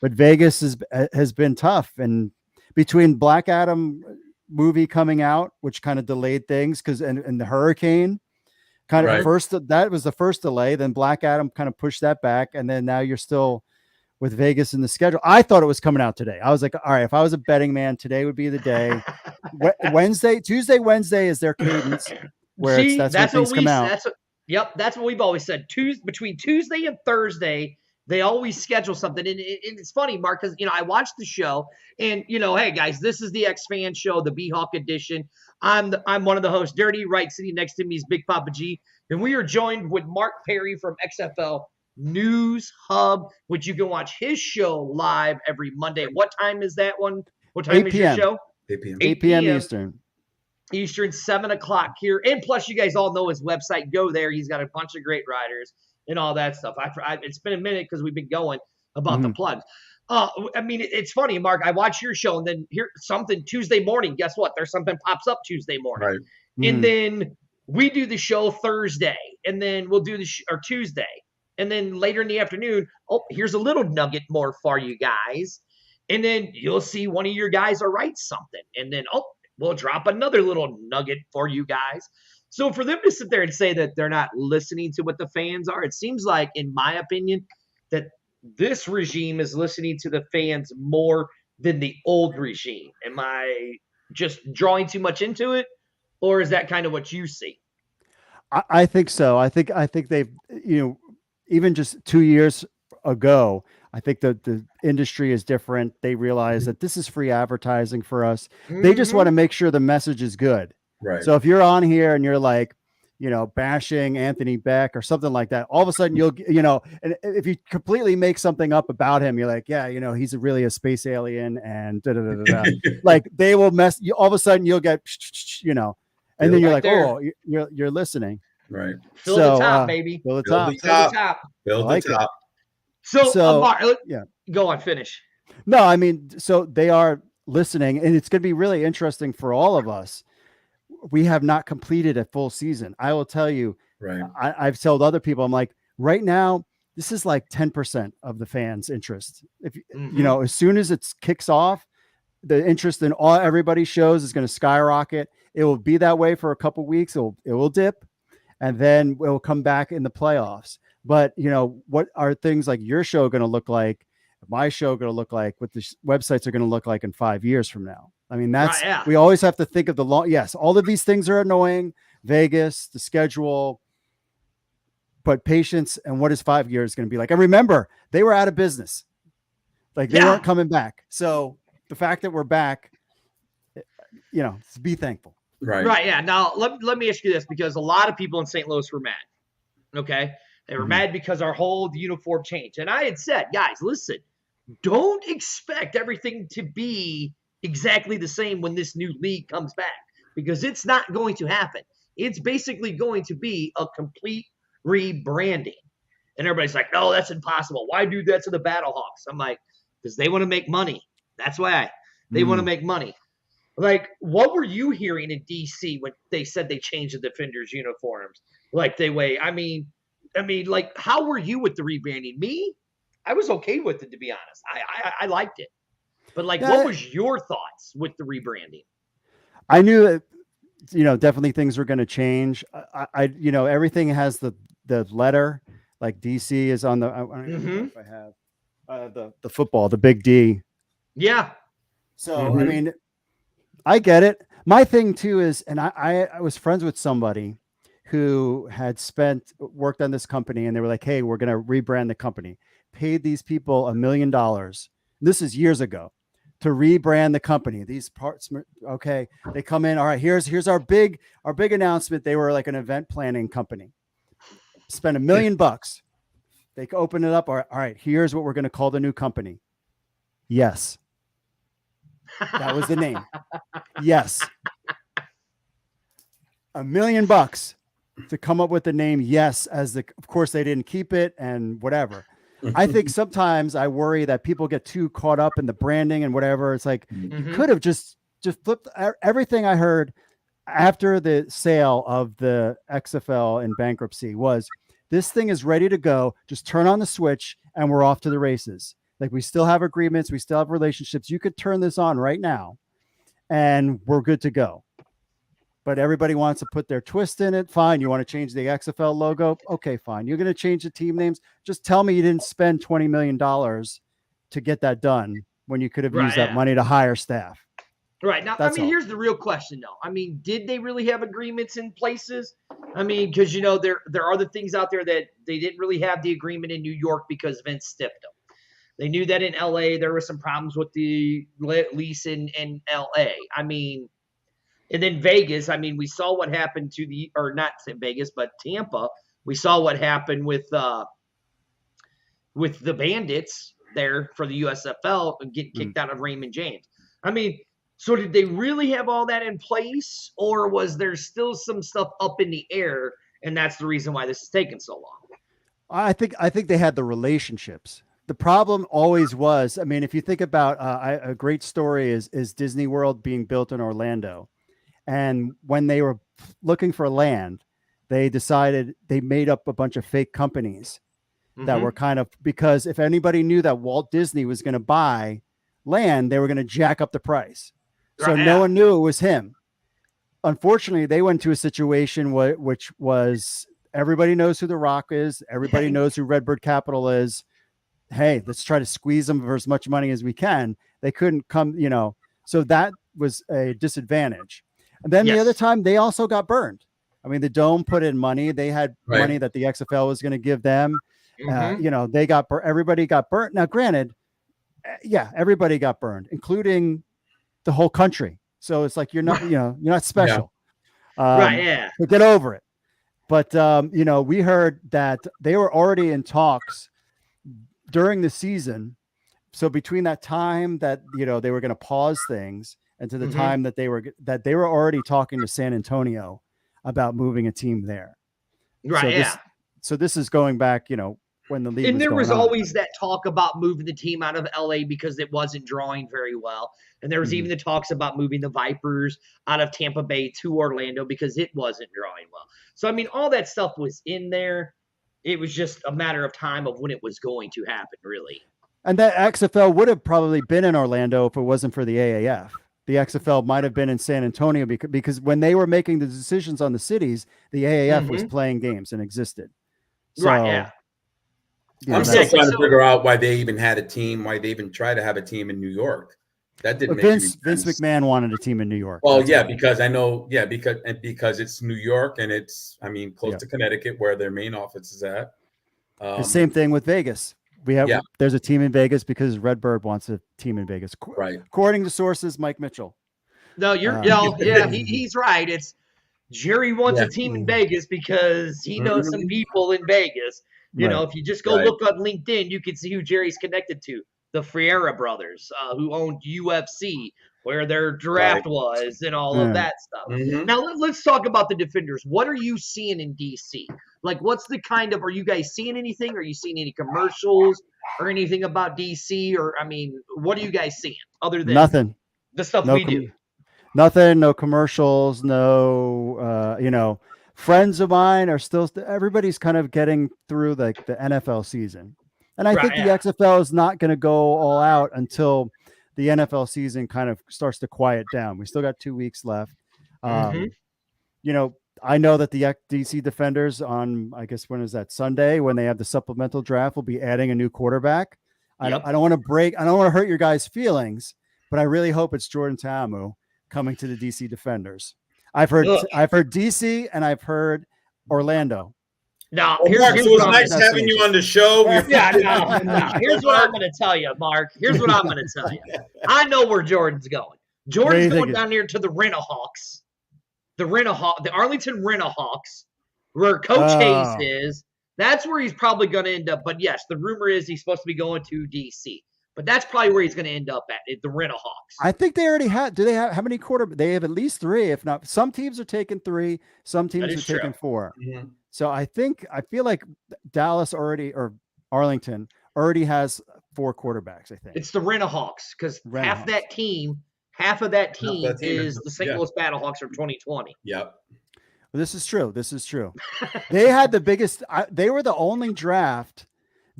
But Vegas has been tough. And between Black Adam movie coming out, which kind of delayed things, and the hurricane kind of that was the first delay. Then Black Adam kind of pushed that back. And then now you're still with Vegas in the schedule. I thought it was coming out today. I was like, all right, if I was a betting man, today would be the day. Tuesday, Wednesday is their cadence where that's when things come out. That's what we've always said. Between Tuesday and Thursday, they always schedule something. And it's funny, Mark, because, I watched the show, and, hey, guys, this is the X-Fan show, the B-Hawk edition. I'm one of the hosts. Dirty Right, sitting next to me is Big Papa G. And we are joined with Mark Perry from XFL News Hub, which you can watch his show live every Monday. What time is that one? What time is your show? 8 p.m. 8 p.m. Eastern, 7 o'clock here. And plus, you guys all know his website. Go there. He's got a bunch of great riders and all that stuff. It's been a minute because we've been going about the plugs. I mean, it's funny, Mark. I watch your show, and then here something Tuesday morning. Guess what? There's something pops up Tuesday morning. Right. And then we do the show Thursday, and then we'll do or Tuesday. And then later in the afternoon, here's a little nugget more for you guys. And then you'll see one of your guys will write something. And then, we'll drop another little nugget for you guys. So for them to sit there and say that they're not listening to what the fans are, it seems like, in my opinion, that this regime is listening to the fans more than the old regime. Am I just drawing too much into it, or is that kind of what you see? I think so. I think they've, even just 2 years ago, I think that the industry is different. They realize that this is free advertising for us. They just want to make sure the message is good. Right. So if you're on here and you're like, bashing Anthony Beck or something like that, all of a sudden and if you completely make something up about him, you're like, yeah, he's really a space alien and da, da, da, da, da. Like they will mess you. All of a sudden you'll get, and then you're like, there. oh, you're listening. Right. Fill the top, baby. Fill the Fill top. the Fill the top. top. Fill like the top. So, yeah. Go on, finish. No, I mean, so they are listening, and it's going to be really interesting for all of us. We have not completed a full season. I will tell you, Right. I've told other people, I'm like, right now, this is like 10% of the fans' interest. If as soon as it kicks off, the interest in everybody's shows is going to skyrocket. It will be that way for a couple weeks. It will dip, and then it will come back in the playoffs. But what are things like your show going to look like? My show going to look like? What the websites are going to look like in 5 years from now? I mean, that's we always have to think of the long. Yes, all of these things are annoying. Vegas, the schedule, but patience and what is 5 years going to be like? And remember, they were out of business. Like they weren't coming back. So the fact that we're back, be thankful. Right. Right. Yeah. Now let me ask you this, because a lot of people in St. Louis were mad. Okay. They were mad because our whole uniform changed. And I had said, guys, listen, don't expect everything to be exactly the same when this new league comes back, because it's not going to happen. It's basically going to be a complete rebranding. And everybody's like, no, that's impossible. Why do that to the Battlehawks? I'm like, because they want to make money. That's why they want to make money. Like, what were you hearing in DC when they said they changed the Defenders uniforms? Like they weigh. I mean, like, how were you with the rebranding? Me, I was okay with it, to be honest. I liked it. But like, what was your thoughts with the rebranding? I knew that, definitely things were going to change. Everything has the letter, like DC is on the, I don't know if I have the football, the big D. Yeah. So, I mean, I get it. My thing too is, and I was friends with somebody who had worked on this company, and they were like, hey, we're going to rebrand the company, paid these people $1 million. This is years ago, to rebrand the company. These parts, okay, they come in. All right, here's our big announcement. They were like an event planning company. Spend $1 million. They open it up. All right, here's what we're going to call the new company. Yes. That was the name. Yes. $1 million to come up with the name. Yes. Of course they didn't keep it and whatever. I think sometimes I worry that people get too caught up in the branding and whatever. It's like, you could have just flipped everything. I heard after the sale of the XFL in bankruptcy was, this thing is ready to go. Just turn on the switch and we're off to the races. Like, we still have agreements. We still have relationships. You could turn this on right now and we're good to go. But everybody wants to put their twist in it. Fine. You want to change the XFL logo? Okay, fine. You're going to change the team names. Just tell me you didn't spend $20 million to get that done when you could have used that money to hire staff. Right. Now, here's the real question, though. I mean, did they really have agreements in places? I mean, because, there are other things out there that they didn't really have the agreement in New York because Vince stiffed them. They knew that in LA there were some problems with the lease in LA. I mean, and then Vegas, I mean, we saw what happened not Vegas, but Tampa. We saw what happened with the Bandits there for the USFL and getting kicked out of Raymond James. I mean, so did they really have all that in place, or was there still some stuff up in the air, and that's the reason why this is taking so long? I think they had the relationships. The problem always was, I mean, if you think about a great story is Disney World being built in Orlando. And when they were looking for land, they decided they made up a bunch of fake companies that were kind of, because if anybody knew that Walt Disney was going to buy land, they were going to jack up the price. So no one knew it was him. Unfortunately, they went to a situation which was, everybody knows who The Rock is. Everybody knows who Redbird Capital is. Hey, let's try to squeeze them for as much money as we can. They couldn't come, so that was a disadvantage. And then the Yes. other time they also got burned. I mean, the Dome put in money. They had money that the XFL was going to give them. You know, they got everybody got burnt. Now, granted, yeah, everybody got burned, including the whole country. So it's like you're not, you know, you're not special. Right. Yeah. So get over it. But you know, we heard that they were already in talks during the season. So between that time that, you know, they were going to pause things and to the time that they were already talking to San Antonio about moving a team there. Right. So this is going back, you know, when the league and was there going was on. always that talk about moving the team out of LA because it wasn't drawing very well. And there was even the talks about moving the Vipers out of Tampa Bay to Orlando because it wasn't drawing well. So, I mean, all that stuff was in there. It was just a matter of time of when it was going to happen, really. And that XFL would have probably been in Orlando if it wasn't for the AAF. The XFL might have been in San Antonio because when they were making the decisions on the cities, the AAF was playing games and existed. So, right, yeah. I'm still trying to figure out why they even had a team, why they even tried to have a team in New York. That didn't make any sense. Vince McMahon wanted a team in New York. Well, yeah, because I know, because it's New York and it's, I mean, close to Connecticut where their main office is at. The same thing with Vegas. There's a team in Vegas because Redbird wants a team in Vegas. Right. According to sources, Mike Mitchell. No, he's right. It's Jerry wants a team in Vegas because he knows some people in Vegas. You know, if you just go look on LinkedIn, you can see who Jerry's connected to. The Ferreira brothers, who owned UFC, where their draft was, and all of that stuff. Now, let's talk about the Defenders. What are you seeing in DC? Like, what's the kind of – are you guys seeing anything? Are you seeing any commercials or anything about DC? Or, I mean, what are you guys seeing other than nothing? The stuff we do. Nothing, no commercials, no, you know, friends of mine are still – everybody's kind of getting through the NFL season. And I think the XFL is not going to go all out until the NFL season kind of starts to quiet down. We still got 2 weeks left. You know, I know that the DC Defenders on, I guess, when is that, Sunday, when they have the supplemental draft, will be adding a new quarterback. I don't want to hurt your guys' feelings, but I really hope it's Jordan Ta'amu coming to the DC Defenders. I've heard DC and I've heard Orlando. No, Mark, it was nice having you on the show. No. Here's what I'm going to tell you, Mark. Here's what I'm going to tell you. I know where Jordan's going. Jordan's going down here to the Rent-A-Hawks. The Arlington Rent-A-Hawks, where Coach Hayes is. That's where he's probably going to end up. But yes, the rumor is he's supposed to be going to DC. But that's probably where he's going to end up at the Rent-A-Hawks. I think they already have. Do they have how many quarterbacks? They have at least 3, if not. Some teams are taking 3. Some teams are taking 4. So I feel like Dallas or Arlington already has 4 quarterbacks. I think it's the Rent-A-Hawks because half of that team is the St. Louis Battlehawks from 2020. Yep. Well, this is true. They had the biggest. They were the only draft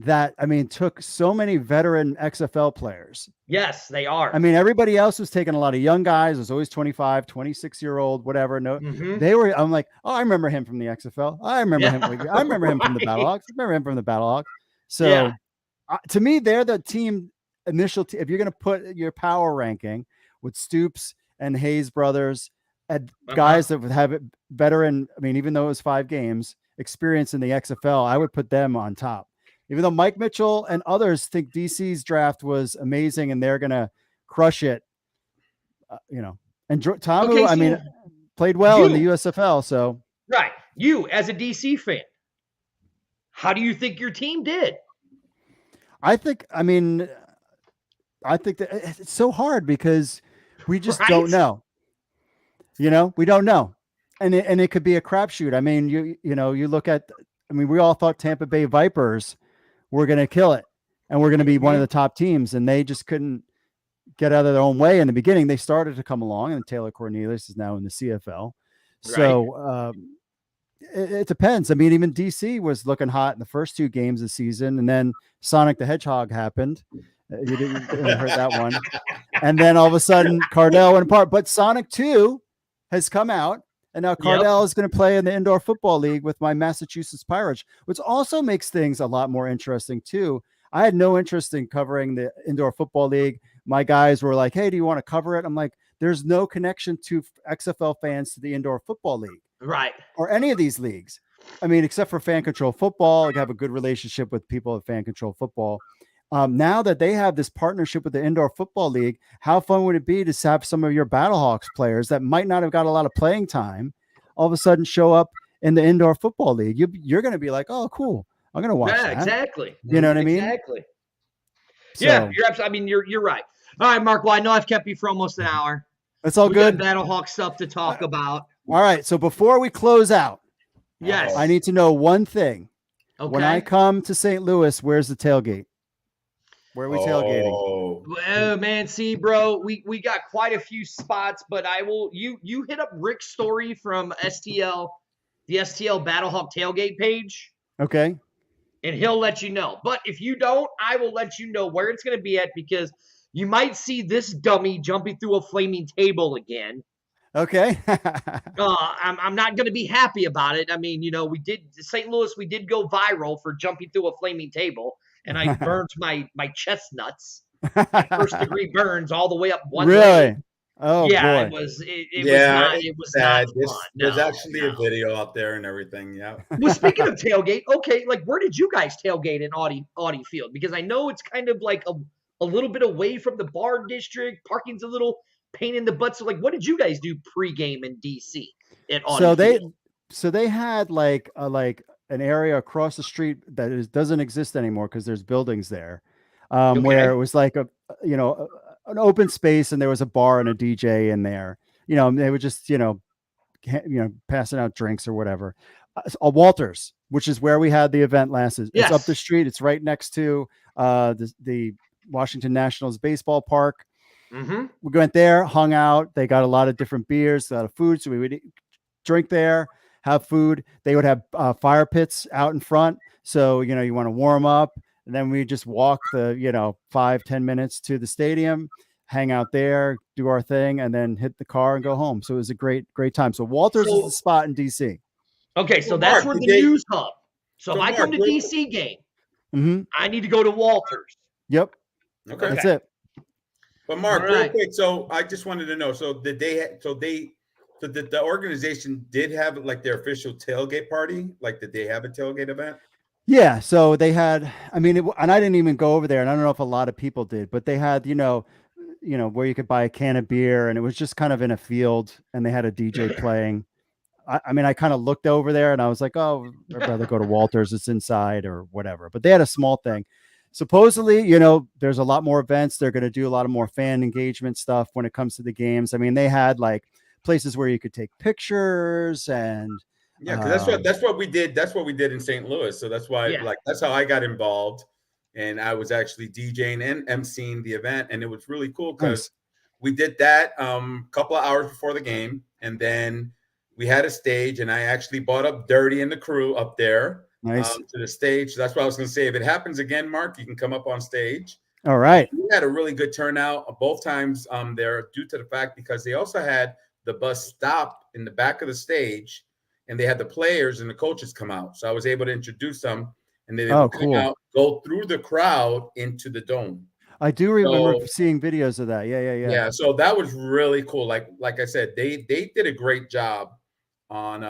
that, I mean, took so many veteran XFL players. Yes, they are. I mean, everybody else was taking a lot of young guys. It was always 25, 26-year-old, whatever. No, they were, I'm like, oh, I remember him from the XFL. I remember him. I remember him from the Battlehawks. I remember him from the Battlehawks. So to me, they're the team initial. If you're going to put your power ranking with Stoops and Hayes brothers and guys that would have veteran, I mean, even though it was 5 games, experience in the XFL, I would put them on top. Even though Mike Mitchell and others think DC's draft was amazing and they're going to crush it, you know. And Ta'amu, played well in the USFL. So, right. You, as a DC fan, how do you think your team did? I think that it's so hard because we just don't know. You know, we don't know. And it could be a crapshoot. I mean, you look at, we all thought Tampa Bay Vipers were going to kill it and we're going to be one of the top teams, and they just couldn't get out of their own way in the beginning. They started to come along, and Taylor Cornelius is now in the CFL. So it depends. I mean, even DC was looking hot in the first 2 games of the season, and then Sonic the Hedgehog happened. You didn't heard that one. And then all of a sudden Cardell went apart, but Sonic 2 has come out. And now Cardell is going to play in the Indoor Football League with my Massachusetts Pirates, which also makes things a lot more interesting too. I had no interest in covering the Indoor Football League. My guys were like, hey, do you want to cover it? I'm like, there's no connection to XFL fans to the indoor football league Right. or any of these leagues. I mean, except for fan control football, I have a good relationship with people at fan control football. Now that they have this partnership with the indoor football league, how fun would it be to have some of your Battlehawks players that might not have got a lot of playing time all of a sudden show up in the indoor football league? You're going to be like, oh, cool. I'm going to watch that. Exactly. You know what I mean? Exactly. So, Yeah, you're absolutely. I mean, you're right. All right, Mark. Well, I know I've kept you for almost an hour. it's all We good. got Battlehawk stuff to talk about. All right. So before we close out, Yes. I need to know one thing. Okay. When I come to St. Louis, where's the tailgate? Where are we tailgating? Oh man, see, bro, we got quite a few spots, but I will you hit up Rick's story from STL, the STL Battlehawk tailgate page, Okay. and he'll let you know. But if you don't, I will let you know where it's gonna be at, because you might see this dummy jumping through a flaming table again. Okay. I'm not gonna be happy about it. I mean, we did St. Louis, we did go viral for jumping through a flaming table, and I burned my chestnuts. First degree burns all the way up one really? leg. Oh Yeah, boy. it was not fun. There's No, actually a video out there and everything. Yeah. Well, speaking of tailgate, okay, like where did you guys tailgate in Audi Field? Because I know it's kind of like a little bit away from the bar district. Parking's a little pain in the butt. So, like, what did you guys do pregame in DC at Audi Field? So they had like an area across the street that doesn't exist anymore because there's buildings there, where it was like an open space, and there was a bar and a DJ in there. They would just passing out drinks or whatever. A Walters, which is where we had the event last. It's up the street. It's right next to the Washington Nationals baseball park. Mm-hmm. We went there, hung out. They got a lot of different beers, a lot of food, so we would drink there, have food. They would have fire pits out in front, so you want to warm up, and then we just walk the 5-10 minutes to the stadium, hang out there, do our thing, and then hit the car and go home. So it was a great time. So Walters is the spot in DC. Okay, so that's where the news hub. So if I come to DC game, I need to go to Walters. Yep. Okay. That's it. But Mark, real quick, so I just wanted to know. So did the organization did have like their official tailgate party? Like, did they have a tailgate event? Yeah. So they had. I mean, and I didn't even go over there, and I don't know if a lot of people did, but they had where you could buy a can of beer, and it was just kind of in a field, and they had a DJ playing. I mean, I kind of looked over there, and I was like, oh, I'd rather go to Walters. It's inside or whatever. But they had a small thing. Supposedly, there's a lot more events. They're going to do a lot of more fan engagement stuff when it comes to the games. I mean, they had like places where you could take pictures and because that's what we did. That's what we did in St. Louis. So that's why that's how I got involved, and I was actually DJing and emceeing the event, and it was really cool because we did that a couple of hours before the game, and then we had a stage, and I actually brought up Dirty and the crew up there. Nice. To the stage. That's what I was going to say. If it happens again, Mark, you can come up on stage. All right. We had a really good turnout both times there, due to the fact because they also had the bus stop in the back of the stage, and they had the players and the coaches come out. So I was able to introduce them, and they would come out, go through the crowd into the dome. I do remember seeing videos of that. Yeah. Yeah. So that was really cool. Like I said, they did a great job on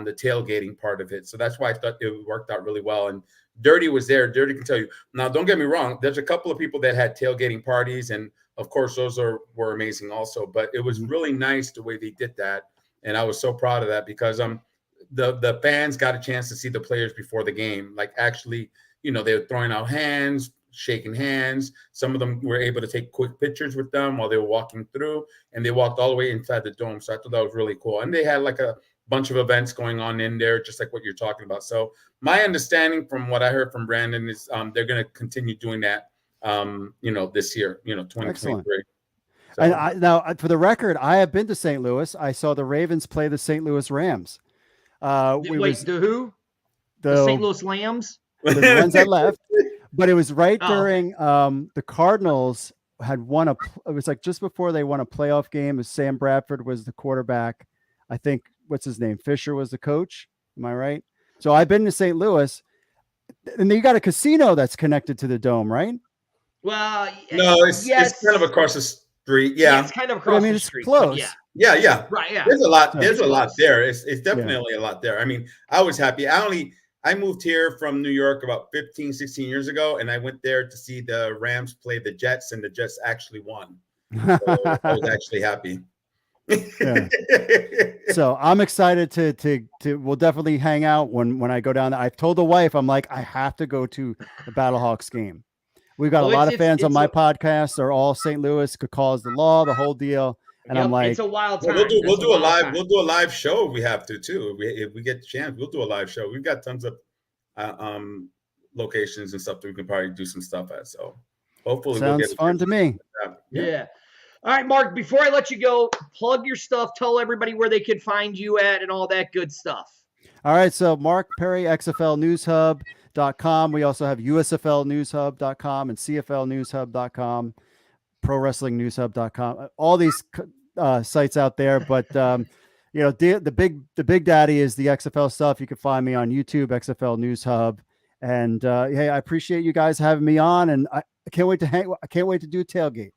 the tailgating part of it. So that's why I thought it worked out really well. And Dirty was there. Dirty can tell you. Now, don't get me wrong. There's a couple of people that had tailgating parties, and of course, those were amazing also. But it was really nice the way they did that, and I was so proud of that because the fans got a chance to see the players before the game. Like actually, they were throwing out hands, shaking hands. Some of them were able to take quick pictures with them while they were walking through, and they walked all the way inside the dome. So I thought that was really cool. And they had like a bunch of events going on in there, just like what you're talking about. So my understanding from what I heard from Brandon is they're going to continue doing that, this year, 2023. Excellent. So. And now, for the record, I have been to St. Louis. I saw the Ravens play the St. Louis Rams. The who? The St. Louis Lambs? The ones that left. But it was right during the Cardinals had won it was like just before they won a playoff game. Sam Bradford was the quarterback. I think, what's his name? Fisher was the coach. Am I right? So I've been to St. Louis, and you got a casino that's connected to the dome, right? Well, no, it's kind of across Street. Yeah, Yeah. it's kind of But across I mean, the it's street. but close. Yeah. Yeah. Right. Yeah. There's a lot. So- There's It's a lot close. there. It's definitely a lot there. I mean, I was happy. I moved here from New York about 15, 16 years ago, and I went there to see the Rams play the Jets, and the Jets actually won. So I was actually happy. Yeah. So I'm excited to we'll definitely hang out when I go down there. I've told the wife, I'm like, I have to go to the Battlehawks game. We've got Well, a lot of it's- fans on it's my a- podcast. They're all St. Louis, could cause the law, the whole deal. And I'm Yep, like, it's a wild time. We'll do It's a wild live time. we'll do a live show if we have to too. If we get the chance, we'll do a live show. We've got tons of locations and stuff that we can probably do some stuff at. So hopefully we'll sounds get fun to me. Yeah. All right, Mark, before I let you go, plug your stuff. Tell everybody where they can find you at and all that good stuff. All right. So Mark Perry, XFLNewsHub.com. We also have USFLNewsHub.com and CFLNewsHub.com, ProWrestlingNewsHub.com. All these sites out there. But you know, the big daddy is the XFL stuff. You can find me on YouTube, XFL News Hub. And hey, I appreciate you guys having me on, and I can't wait to I can't wait to do tailgate.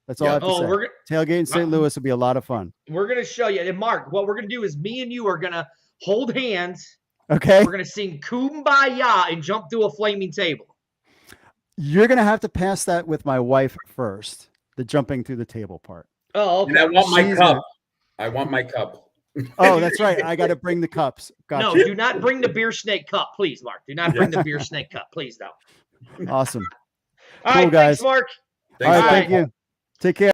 That's all I have to say. Tailgate in St. Louis will be a lot of fun. We're gonna show you. And Mark, what we're gonna do is me and you are gonna hold hands. Okay. We're gonna sing "Kumbaya" and jump through a flaming table. You're gonna have to pass that with my wife first. The jumping through the table part. Oh, okay. And I want my She's cup. I want my cup. Oh, that's right. I got to bring the cups. Gotcha. No, do not bring the beer snake cup, please, Mark. Do not bring the beer snake cup, please, no. Awesome. All Cool, right, guys. thanks, Mark. All right, All thank you. Take care.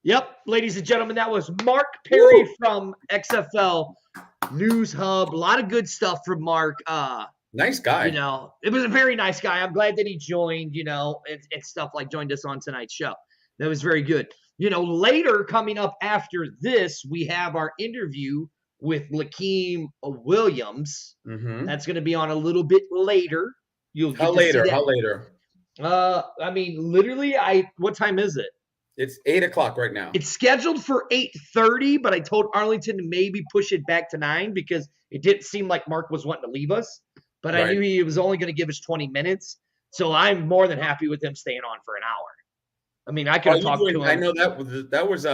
Yep, ladies and gentlemen, that was Mark Perry from XFL News Hub. A lot of good stuff from Mark. Nice guy. You know, it was a very nice guy. I'm glad that he joined, you know, and stuff like joined us on tonight's show. That was very good. You know, later coming up after this, we have our interview with Lakeem Williams. Mm-hmm. That's going to be on a little bit later. You'll How later? How later? I mean, literally, what time is it? It's 8:00 right now. It's scheduled for 8:30, but I told Arlington to maybe push it back to 9 because it didn't seem like Mark was wanting to leave us. But I Right. knew he was only going to give us 20 minutes. So I'm more than happy with him staying on for an hour. I mean, I could have talked to him. I know that was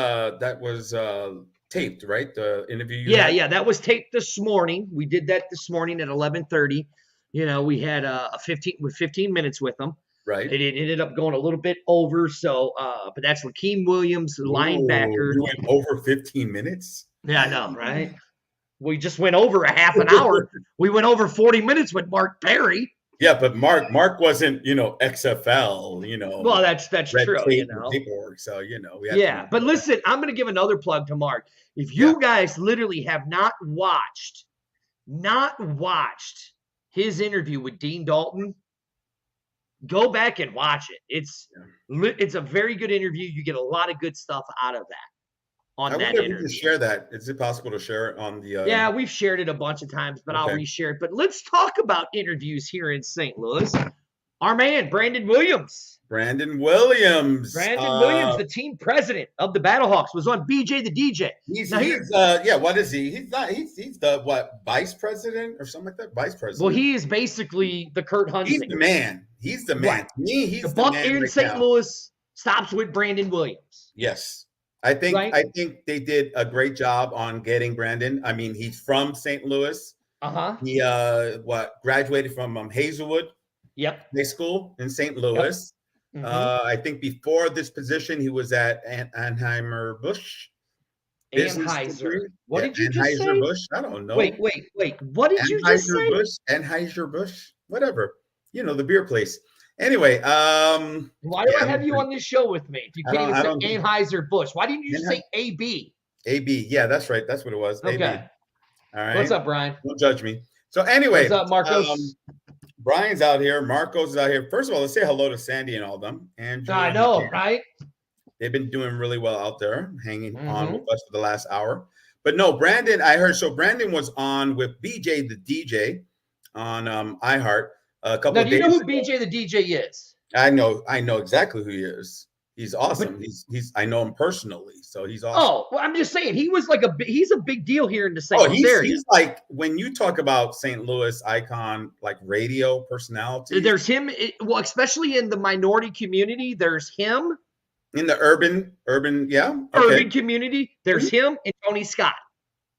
taped, right? The interview. Yeah. That was taped this morning. We did that this morning at 11:30. You know, we had 15 minutes with him. Right. It ended up going a little bit over. So, but that's Lakeem Williams, linebacker. You went over 15 minutes. Yeah, I know, right? We just went over a half an hour. We went over 40 minutes with Mark Perry. Yeah, but Mark wasn't, XFL, Well, that's true, paperwork. So, we But listen, I'm going to give another plug to Mark. If you guys literally have not watched his interview with Dean Dalton, go back and watch it. It's a very good interview. You get a lot of good stuff out of that. I wonder if we can share that. Is it possible to share it on the? Yeah, we've shared it a bunch of times, but I'll reshare it. But let's talk about interviews here in St. Louis. Our man, Brandon Williams. Brandon Williams, the team president of the Battlehawks, was on BJ the DJ. What is he? He's not. He's the vice president or something like that. Vice president. Well, he is basically the Kurt Huntsman. He's the man. He's the man. Right. To me, he's the buck in right St. Louis stops with Brandon Williams. Yes. I think they did a great job on getting Brandon. I mean, he's from St. Louis. He graduated from Hazelwood High School in St. Louis. Yep. I think before this position, he was at Anheuser-Busch. What did you just say? Anheuser-Busch. I don't know. Wait. What did you just say? Anheuser-Busch. Whatever. The beer place. Anyway, why do I have you on this show with me? If you can't even say Anheuser-Busch, why didn't you just say AB? AB, yeah, that's right. That's what it was. Okay. AB. All right. What's up, Brian? Don't judge me. So anyway, what's up, Marcos? Brian's out here. Marcos is out here. First of all, let's say hello to Sandy and all of them. And I know, right? They've been doing really well out there, hanging on with us for the last hour. But no, Brandon, I heard. So Brandon was on with BJ the DJ on iHeart. A couple of days ago. Do you know who BJ the DJ is? I know exactly who he is. He's awesome. He's I know him personally, so he's awesome. Oh, well, I'm just saying he's a big deal here in the St. Louis area. He's like, when you talk about St. Louis icon, like radio personality. There's him. Especially in the minority community, there's him, In the urban, yeah, okay, urban community. There's him and Tony Scott.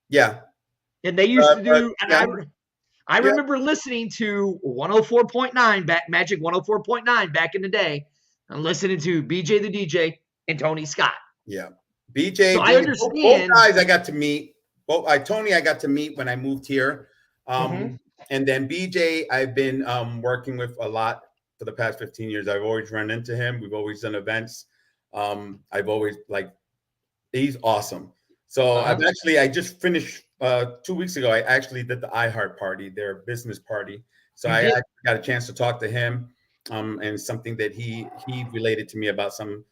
yeah, And they used to do, and yeah, I yeah, remember listening to 104.9 Magic 104.9 back in the day, and listening to BJ the DJ and Tony Scott. yeah. So I Both understand. guys I got to meet. Tony I got to meet when I moved here, Mhm. and then BJ I've been working with a lot for the past 15 years. I've always run into him. We've always done events. I've always he's awesome. So Uh-huh. I just finished 2 weeks ago. I actually did the iHeart party, their business party. So You I did. actually got a chance to talk to him, and something that he related to me about some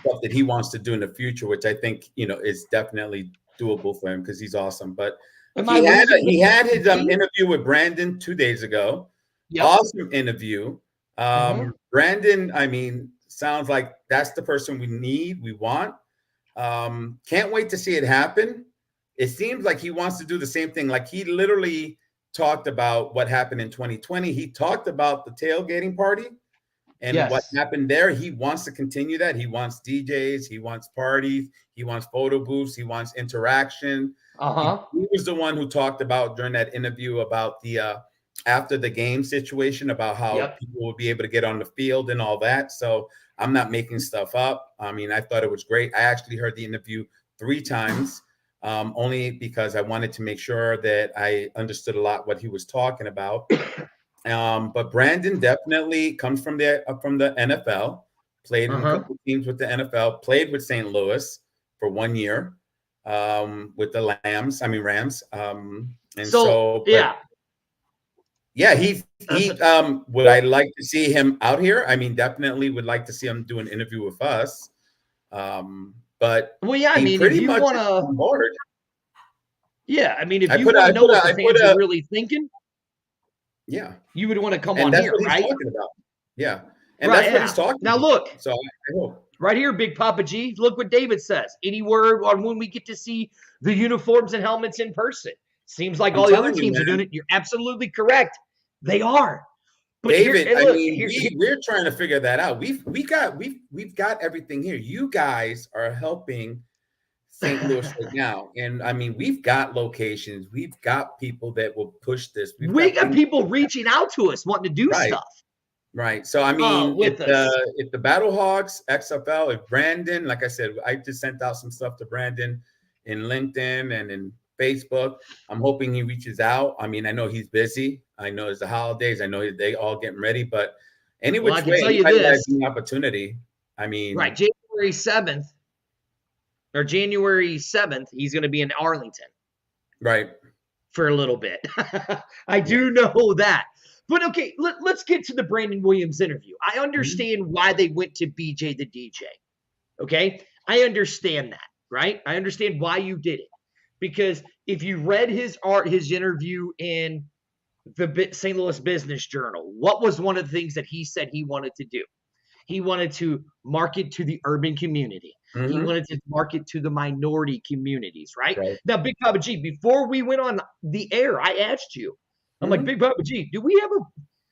stuff that he wants to do in the future, which I think is definitely doable for him because he's awesome. But Am I losing he had his me? interview with Brandon 2 days ago. Yep. Awesome interview. Brandon, I mean, sounds like that's the person we want. Can't wait to see it happen. It seems like he wants to do the same thing. Like he literally talked about what happened in 2020. He talked about the tailgating party and what Yes. happened there. He wants to continue that. He wants DJs, he wants parties, he wants photo booths, he wants interaction. Uh-huh. He was the one who talked about during that interview about the after the game situation, about how Yep. people would be able to get on the field and all that. So I'm not making stuff up. I mean, I thought it was great. I actually heard the interview 3 times, only because I wanted to make sure that I understood a lot what he was talking about. But Brandon definitely comes from the NFL, played in a Uh-huh. couple teams with the NFL, played with St. Louis for 1 year, with the Rams. And so, but yeah. yeah, That's would I like to see him out here? I mean, definitely would like to see him do an interview with us. But well, yeah, I he mean, if pretty you much want is to, on board. yeah, I mean, if I you put want I to know put a, what the I put fans are a really thinking, yeah, you would want to come and on that's here, what he's right? talking about. Yeah, and Right, that's what yeah. he's talking Now about. look, So I hope. right here, Big Papa G. Look what David says. Any word on when we get to see the uniforms and helmets in person? Seems like I'm all the other telling you, teams are man. doing it. You're absolutely correct. They are. But here, David, and I look, mean, here we're trying to figure that out. We've got everything here. You guys are helping St. Louis right now, and I mean, we've got locations. We've got people that will push this. We've we got got things people reaching out to us wanting to do right, stuff right. So I mean, with us. if the Battlehawks, XFL, if Brandon, like I said, I just sent out some stuff to Brandon in LinkedIn and in Facebook. I'm hoping he reaches out. I mean, I know he's busy. I know it's the holidays. I know they all getting ready, but any Well, I which can way, tell you anybody that has this, an opportunity. I right? mean, January 7th, he's going to be in Arlington right. for a little bit. I Yeah. do know that. But okay, let's get to the Brandon Williams interview. I Mm-hmm. understand why they went to BJ the DJ. Okay? I understand that, right? I understand why you did it. Because if you read his interview in the St. Louis Business Journal, what was one of the things that he said he wanted to do? He wanted to market to the urban community. He Mm-hmm. wanted to market to the minority communities, right? Right. Now, Big Papa G, before we went on the air, I asked you, I'm like, Mm-hmm. Big Papa G, do we have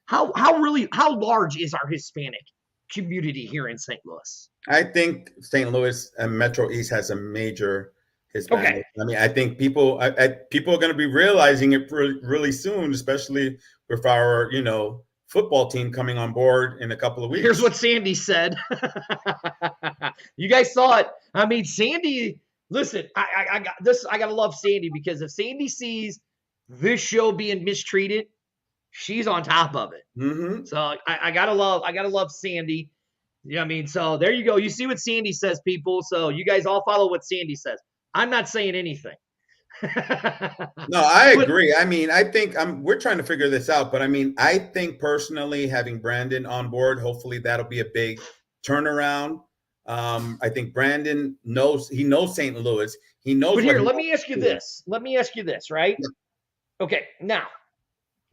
how large is our Hispanic community here in St. Louis? I think St. Louis and Metro East has a major Hispanic. Okay. I mean, I think people people are going to be realizing it really soon, especially with our football team coming on board in a couple of weeks. Here's what Sandy said. You guys saw it. I mean, Sandy, listen, I got this. I gotta love Sandy because if Sandy sees this show being mistreated, she's on top of it. Mm-hmm. So I gotta love Sandy. You know what I mean? So there you go. You see what Sandy says, people. So you guys all follow what Sandy says. I'm not saying anything. No, I agree. I mean, I think we're trying to figure this out, but I mean, I think personally having Brandon on board, hopefully that'll be a big turnaround. I think Brandon knows St. Louis. He knows. But here, let me ask you this. Let me ask you this, right? Okay, now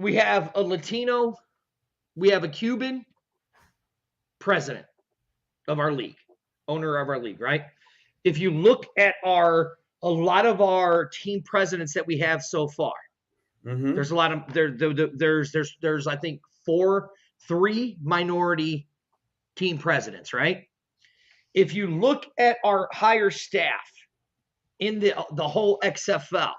we have a Latino, we have a Cuban president of our league, owner of our league, right? If you look at a lot of our team presidents that we have so far, mm-hmm. there's a lot of there's I think 3 minority team presidents, right? if you look at our higher staff in the whole XFL,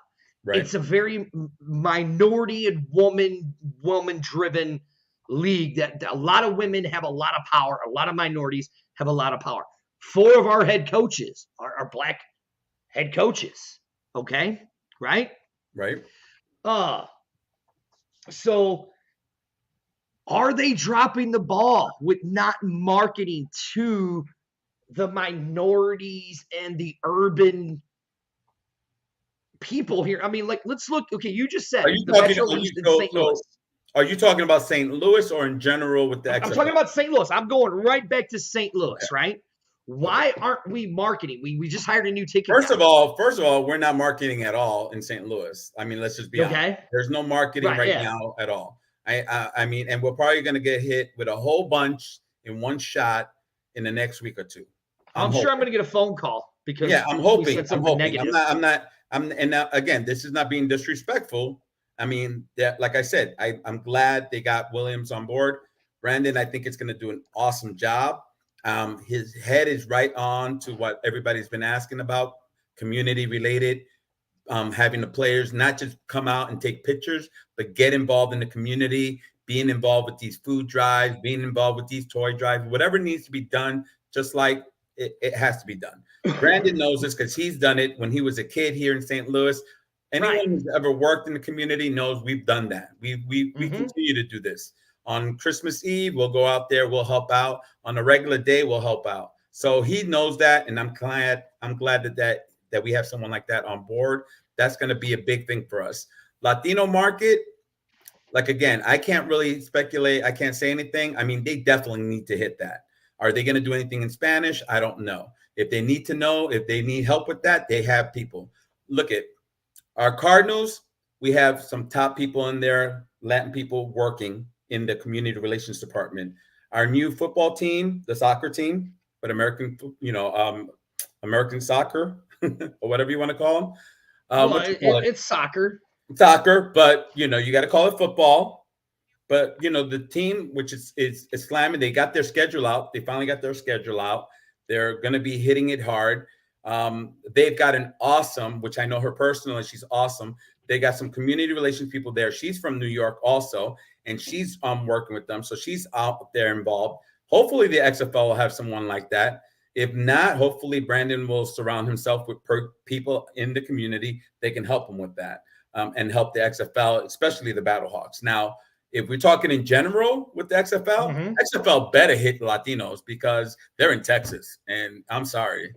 Right. it's a very minority and woman driven league that a lot of women have a lot of power. A lot of minorities have a lot of power. 4 of our head coaches are black head coaches. Okay. Right. Right. So are they dropping the ball with not marketing to the minorities and the urban people here? I mean, like, let's look. Okay, you just said Are you the talking? Metro East in St. Louis. Are you talking about St. Louis or in general with the XFL? I'm talking about St. Louis. I'm going right back to St. Louis, Okay. right? Why aren't we marketing? We just hired a new ticket. First of all, we're not marketing at all in St. Louis. I mean, let's just be honest. There's no marketing right now at all. I mean, and we're probably going to get hit with a whole bunch in one shot in the next week or two. I'm sure I'm going to get a phone call because I'm hoping. Negative. And now again, this is not being disrespectful. I mean, like I said, I'm glad they got Williams on board. Brandon, I think it's going to do an awesome job. His head is right on to what everybody's been asking about, community related, having the players not just come out and take pictures, but get involved in the community, being involved with these food drives, being involved with these toy drives, whatever needs to be done, just like it has to be done. Brandon knows this because he's done it when he was a kid here in St. Louis. Anyone who's ever worked in the community knows we've done that. We continue to do this. On Christmas Eve, we'll go out there, we'll help out. On a regular day, we'll help out. So he knows that, and I'm glad that we have someone like that on board. That's going to be a big thing for us. Latino market, like again, I can't really speculate. I can't say anything. I mean, they definitely need to hit that. Are they going to do anything in Spanish? I don't know. If they need to know, if they need help with that, they have people. Look at our Cardinals. We have some top people in there, Latin people working in the community relations department. Our new football team, the soccer team, but American soccer or whatever you want to call them. It's soccer. Soccer, but you got to call it football. But the team, which is slamming, they got their schedule out. They finally got their schedule out. They're going to be hitting it hard. They've got an awesome, which I know her personally, she's awesome. They got some community relations people there. She's from New York also, and she's working with them. So she's out there involved. Hopefully the XFL will have someone like that. If not, hopefully Brandon will surround himself with people in the community. They can help him with that and help the XFL, especially the Battlehawks. Now, if we're talking in general with the XFL, XFL better hit Latinos because they're in Texas. And I'm sorry.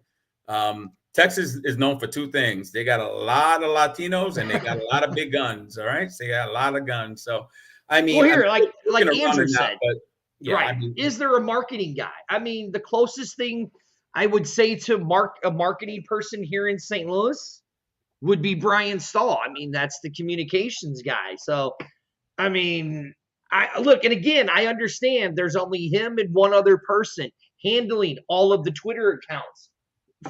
Texas is known for 2 things. They got a lot of Latinos and they got a lot of big guns. All right. So they got a lot of guns. So, I mean, well, here, like Andrew said, yeah, right. I mean, is there a marketing guy? I mean, the closest thing I would say to a marketing person here in St. Louis would be Brian Stahl. I mean, that's the communications guy. So, I mean, look, and again, I understand there's only him and one other person handling all of the Twitter accounts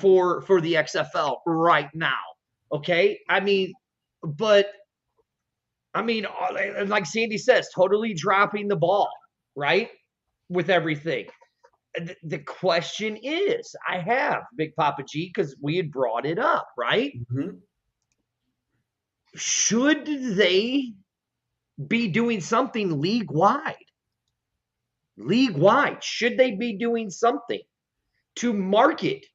for the XFL right now. Okay. I mean, like Sandy says, totally dropping the ball, right? With everything. The question is, I have Big Papa G, because we had brought it up, right? Mm-hmm. Should they be doing something league-wide? League-wide, should they be doing something to market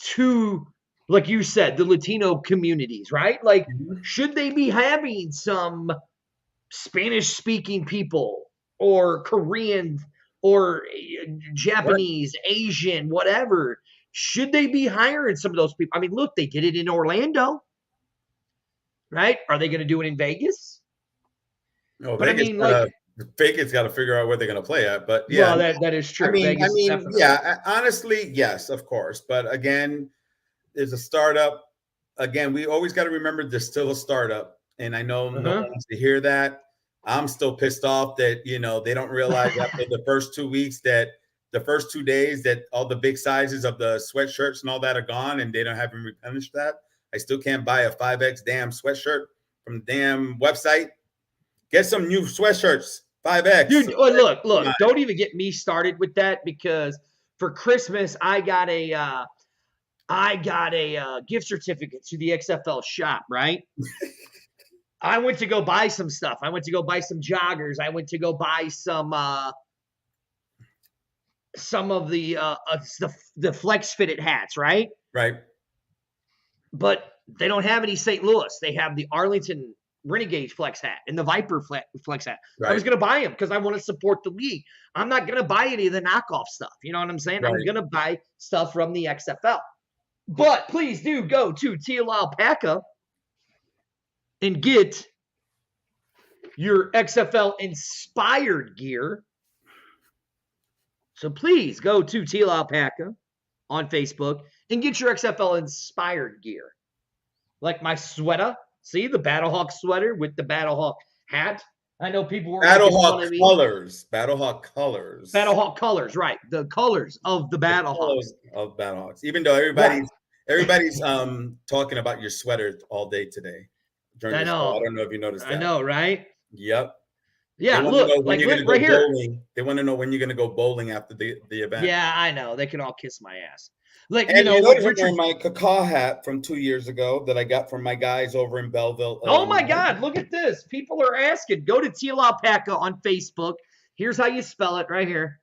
to, like you said, the Latino communities, right? Like, should they be having some Spanish-speaking people or Korean or Japanese, Asian, whatever? Should they be hiring some of those people? I mean, look, they did it in Orlando, right? Are they going to do it in Vegas? No, but Vegas, I mean, Vegas got to figure out where they're going to play at. But yeah, well, that is true. I mean, yeah, honestly, yes, of course. But again, there's a startup. Again, we always got to remember there's still a startup, and I know no one wants to hear that. I'm still pissed off that they don't realize after the first 2 weeks that the first 2 days that all the big sizes of the sweatshirts and all that are gone, and they don't have them replenished that. I still can't buy a 5X damn sweatshirt from the damn website. Get some new sweatshirts, 5X. Dude, look, don't even get me started with that, because for Christmas, I got a gift certificate to the XFL shop, right? I went to go buy some stuff. I went to go buy some joggers. I went to go buy some of the flex fitted hats, right? Right. But they don't have any St. Louis. They have the Arlington Renegade flex hat and the Viper flex hat. Right. I was going to buy them because I want to support the league. I'm not going to buy any of the knockoff stuff. You know what I'm saying? Right. I'm going to buy stuff from the XFL. But please do go to Teal Alpaca and get your XFL inspired gear. So please go to Teal Alpaca on Facebook and get your XFL inspired gear. Like my sweater. See the Battlehawk sweater with the Battlehawk hat. I know people were Battlehawk colors. Battlehawk colors. Battlehawk colors, right? The colors of the Battlehawks. Of Battlehawks. Even though everybody's talking about your sweater all day today. I know. I don't know if you noticed that. I know, right? Yep. Yeah, look, like right here. Bowling. They want to know when you're going to go bowling after the event. Yeah, I know. They can all kiss my ass. Like, and you know, Richard, my caca hat from 2 years ago that I got from my guys over in Belleville. Oh my God, look at this. People are asking. Go to Teal Alpaca on Facebook. Here's how you spell it right here.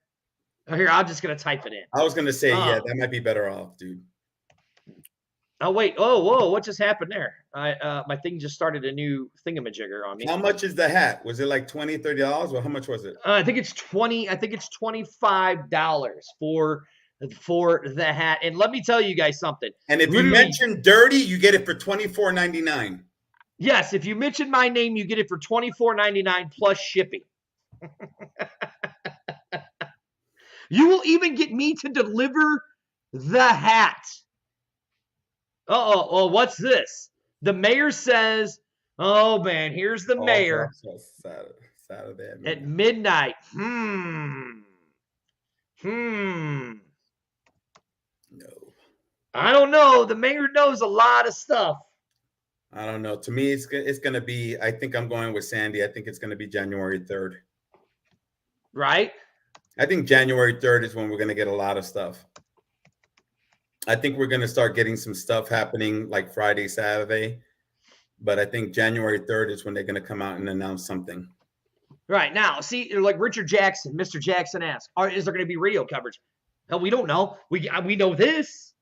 Oh, here, I'm just going to type it in. I was going to say, yeah, that might be better off, dude. Oh, wait. Oh, whoa. What just happened there? My thing just started a new thingamajigger on me. How much is the hat? Was it like $20, $30? Or how much was it? I think it's $25 for the hat. And let me tell you guys something. And if you mention dirty, you get it for $24.99. Yes, if you mention my name, you get it for $24.99 plus shipping. You will even get me to deliver the hat. Oh, what's this? The mayor says, oh man, here's the mayor. Saturday at midnight. No. I don't know. The mayor knows a lot of stuff. I don't know. To me, it's going to be, I think I'm going with Sandy. I think it's going to be January 3rd. Right? I think January 3rd is when we're going to get a lot of stuff. I think we're going to start getting some stuff happening like Friday, Saturday. But I think January 3rd is when they're going to come out and announce something. Right. Now, see, like Richard Jackson, Mr. Jackson asked, is there going to be radio coverage? Hell, we don't know. We know this.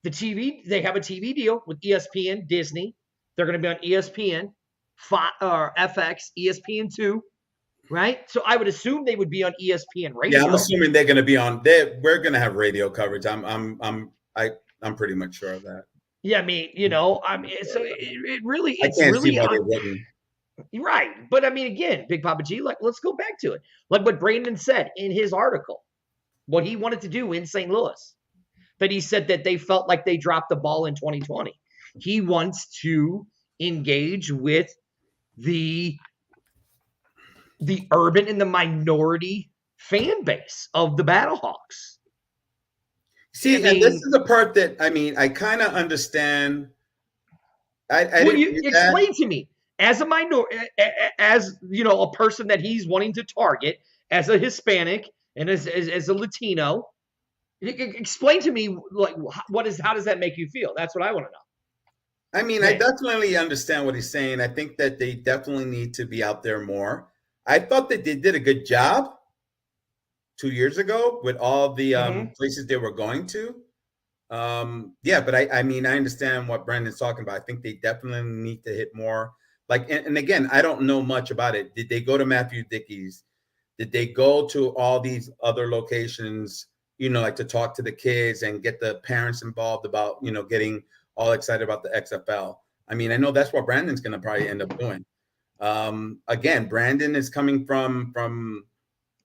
The TV, they have a TV deal with ESPN, Disney. They're going to be on ESPN, FX, ESPN2, right? So I would assume they would be on ESPN radio. Yeah, I'm assuming they're going to be on there. We're going to have radio coverage. I'm pretty much sure of that. Yeah, I mean, so it really, it's I can't really see why they wouldn't. Right. But I mean, again, Big Papa G, like, let's go back to it. Like what Brandon said in his article, what he wanted to do in St. Louis, that he said that they felt like they dropped the ball in 2020. He wants to engage with the urban and the minority fan base of the Battlehawks. See, and this is the part that, I kind of understand. Explain to me, as a minority, as a person that he's wanting to target, as a Hispanic and as a Latino, explain to me, like, how does that make you feel? That's what I want to know. I definitely understand what he's saying. I think that they definitely need to be out there more. I thought that they did a good job 2 years ago with all the places they were going to. But I understand what Brandon's talking about. I think they definitely need to hit more. Like, and again, I don't know much about it. Did they go to Matthew Dickey's? Did they go to all these other locations, like to talk to the kids and get the parents involved about, getting all excited about the XFL? I know that's what Brandon's going to probably end up doing. Again, Brandon is coming from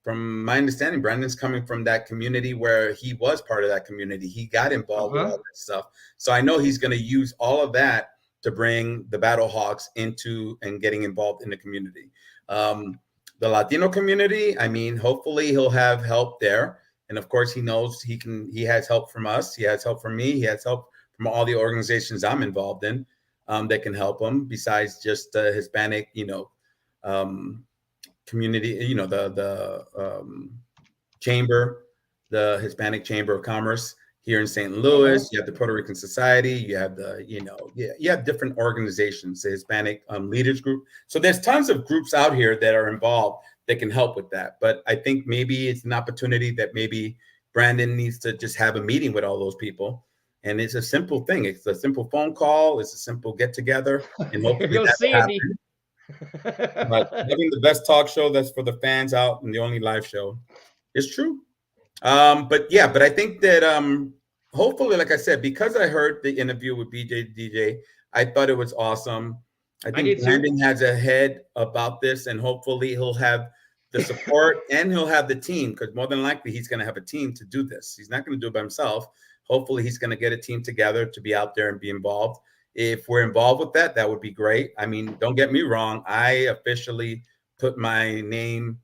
my understanding, Brandon's coming from that community where he was part of that community. He got involved with all that stuff. So I know he's going to use all of that to bring the Battlehawks into and getting involved in the community. The Latino community, hopefully he'll have help there. And of course, he knows he has help from us. He has help from me. He has help from all the organizations I'm involved in that can help him, besides just the Hispanic, community, the chamber. the Hispanic Chamber of Commerce here in St. Louis. You have the Puerto Rican Society. You have the, you have different organizations, the Hispanic Leaders Group. So there's tons of groups out here that are involved that can help with that. But I think maybe it's an opportunity that maybe Brandon needs to just have a meeting with all those people. And it's a simple thing. It's a simple phone call. It's a simple get together. And hopefully that will happen. But having the best talk show that's for the fans out and the only live show is true. But I think that hopefully, like I said, because I heard the interview with DJ, I thought it was awesome. I think Brandon has a head about this, and hopefully he'll have the support and he'll have the team, because more than likely he's going to have a team to do this. He's not going to do it by himself. Hopefully he's going to get a team together to be out there and be involved. If we're involved with that, that would be great. I mean, don't get me wrong. I officially put my name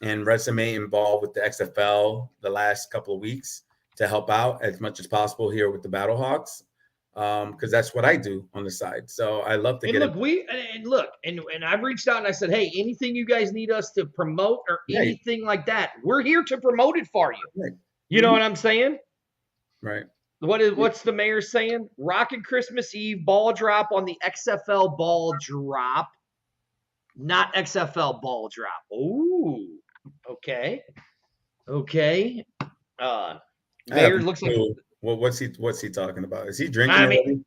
and resume involved with the XFL the last couple of weeks to help out as much as possible here with the Battlehawks, because that's what I do on the side. So I love to and I've reached out and I said, hey, anything you guys need us to promote or anything like that, we're here to promote it for you. Right. You know what I'm saying? Right. What's the mayor saying? Rockin' Christmas Eve ball drop on the XFL ball drop, not XFL ball drop. Ooh. Okay. Mayor looks like. Well, what's he talking about? Is he drinking already?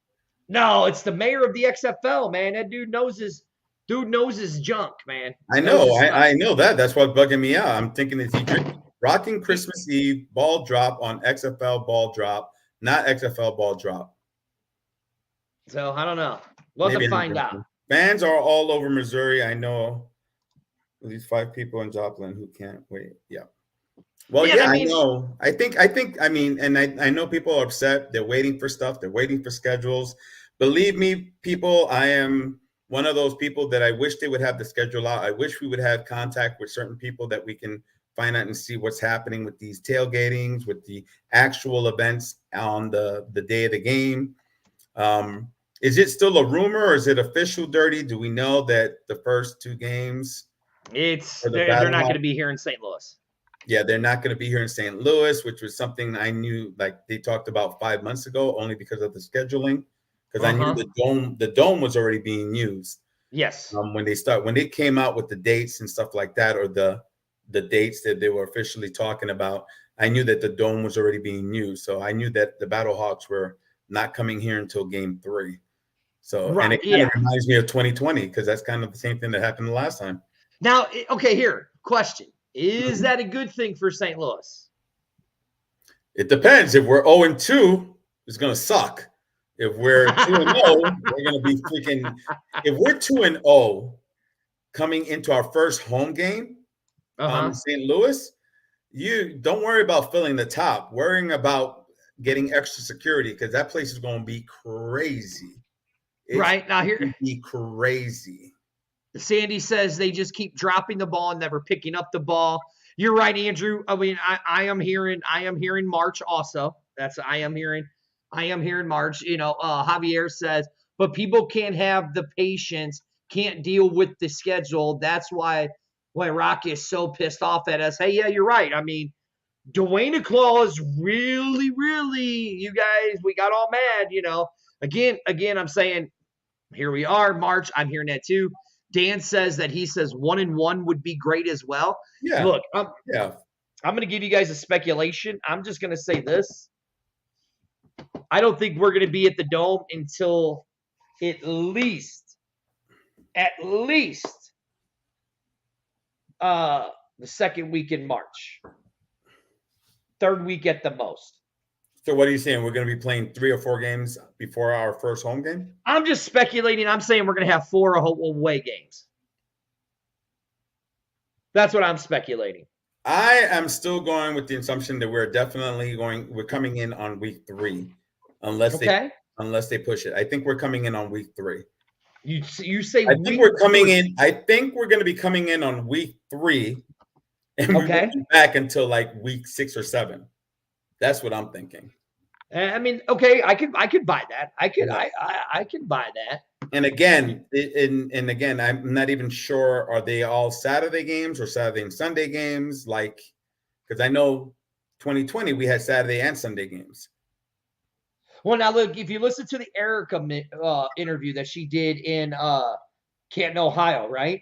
No, it's the mayor of the XFL, man. That dude knows his junk, man. I know that. That's what's bugging me out. I'm thinking, is he drinking? Rocking Christmas Eve ball drop on XFL ball drop, not XFL ball drop. So I don't know. We'll have to find out. Fans are all over Missouri. I know at least 5 people in Joplin who can't wait. Yeah. Well, I know. I think, and I know people are upset. They're waiting for stuff. They're waiting for schedules. Believe me, people, I am one of those people that I wish they would have the schedule out. I wish we would have contact with certain people that we can find out and see what's happening with these tailgatings, with the actual events on the day of the game. Is it still a rumor or is it official, Dirty? Do we know that the first 2 games? They're not going to be here in St. Louis. Yeah, they're not going to be here in St. Louis, which was something I knew, like they talked about 5 months ago, only because of the scheduling. Because I knew the dome was already being used. Yes. When they came out with the dates and stuff like that, or the dates that they were officially talking about, I knew that the dome was already being used. So I knew that the Battlehawks were not coming here until Game 3. So and it kind of reminds me of 2020, because that's kind of the same thing that happened the last time. Now, okay, here, question. Is that a good thing for St. Louis? It depends. If we're 0-2, it's going to suck. If we're 2-0, we're going to be freaking. If we're 2-0 coming into our first home game in St. Louis, you don't worry about filling the top. Worrying about getting extra security, because that place is going to be crazy. Right now, here be crazy. Sandy says they just keep dropping the ball and never picking up the ball. You're right, Andrew. I mean, I am hearing March also. I am hearing March. Javier says, but people can't have the patience, can't deal with the schedule. That's why Rock is so pissed off at us. Hey, yeah, you're right. I mean, Dwayne Claus really, you guys, we got all mad, Again, I'm saying, here we are, March. I'm hearing that too. Dan says 1-1 would be great as well. Yeah. Look, I'm going to give you guys a speculation. I'm just going to say this. I don't think we're going to be at the Dome until at least the second week in March. 3rd week at the most. So what are you saying? We're going to be playing 3 or 4 games before our first home game? I'm just speculating. I'm saying we're going to have 4 away games. That's what I'm speculating. I am still going with the assumption that we're coming in on week 3, unless they push it. I think we're coming in on week 3. You say I think we're coming in. I think we're going to be coming in on week 3, and we're going to be back until like week 6 or 7. That's what I'm thinking. I mean, okay, I could buy that. I could buy that. And again, I'm not even sure, are they all Saturday games or Saturday and Sunday games? Like, because I know 2020, we had Saturday and Sunday games. Well, now look, if you listen to the Erica interview that she did in Canton, Ohio, right?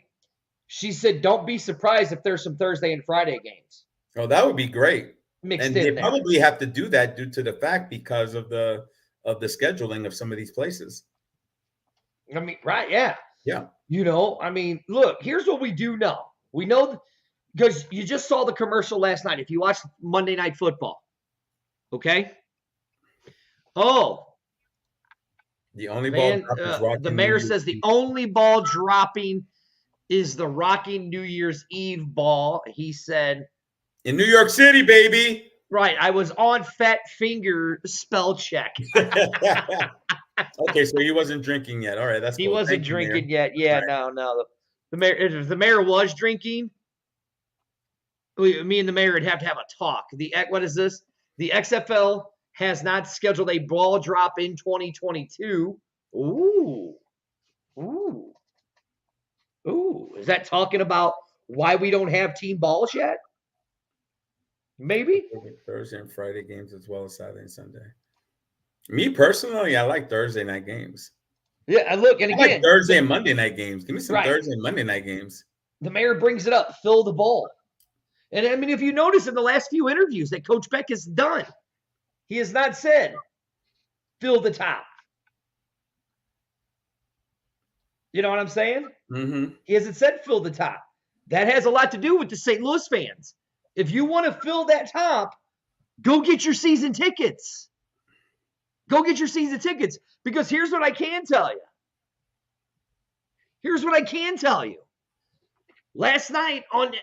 She said, "Don't be surprised if there's some Thursday and Friday games." Oh, that would be great. Mixed And in they there. probably have to do that due to the fact because of the scheduling of some of these places. I mean, right? Yeah. Yeah. You know, I mean, look, here's what we do know. We know because you just saw the commercial last night. If you watched Monday Night Football, okay? Oh, The only man, ball drop is rocking the mayor says the only ball dropping is the rocking New Year's Eve ball. He said, in New York City, baby. right, I was on Fat Finger spell check. Okay, so he wasn't drinking yet. All right, that's He cool. wasn't Thank you, drinking Mayor. yet. Yeah, Right. no. The mayor, if the mayor was drinking, me and the mayor would have to have a talk. What is this? The XFL has not scheduled a ball drop in 2022. Ooh. Is that talking about why we don't have team balls yet? Maybe. Thursday and Friday games as well as Saturday and Sunday. Me personally, I like Thursday night games. Yeah, look, and I again, like Thursday and Monday night games. Give me some Right. Thursday and Monday night games. the mayor brings it up, fill the bowl. And I mean, if you notice in the last few interviews that Coach Beck has done, he has not said fill the top. You know what I'm saying? Mm-hmm. He hasn't said fill the top. That has a lot to do with the St. Louis fans. If you want to fill that top, go get your season tickets. Go get your season tickets. Because here's what I can tell you. Last night on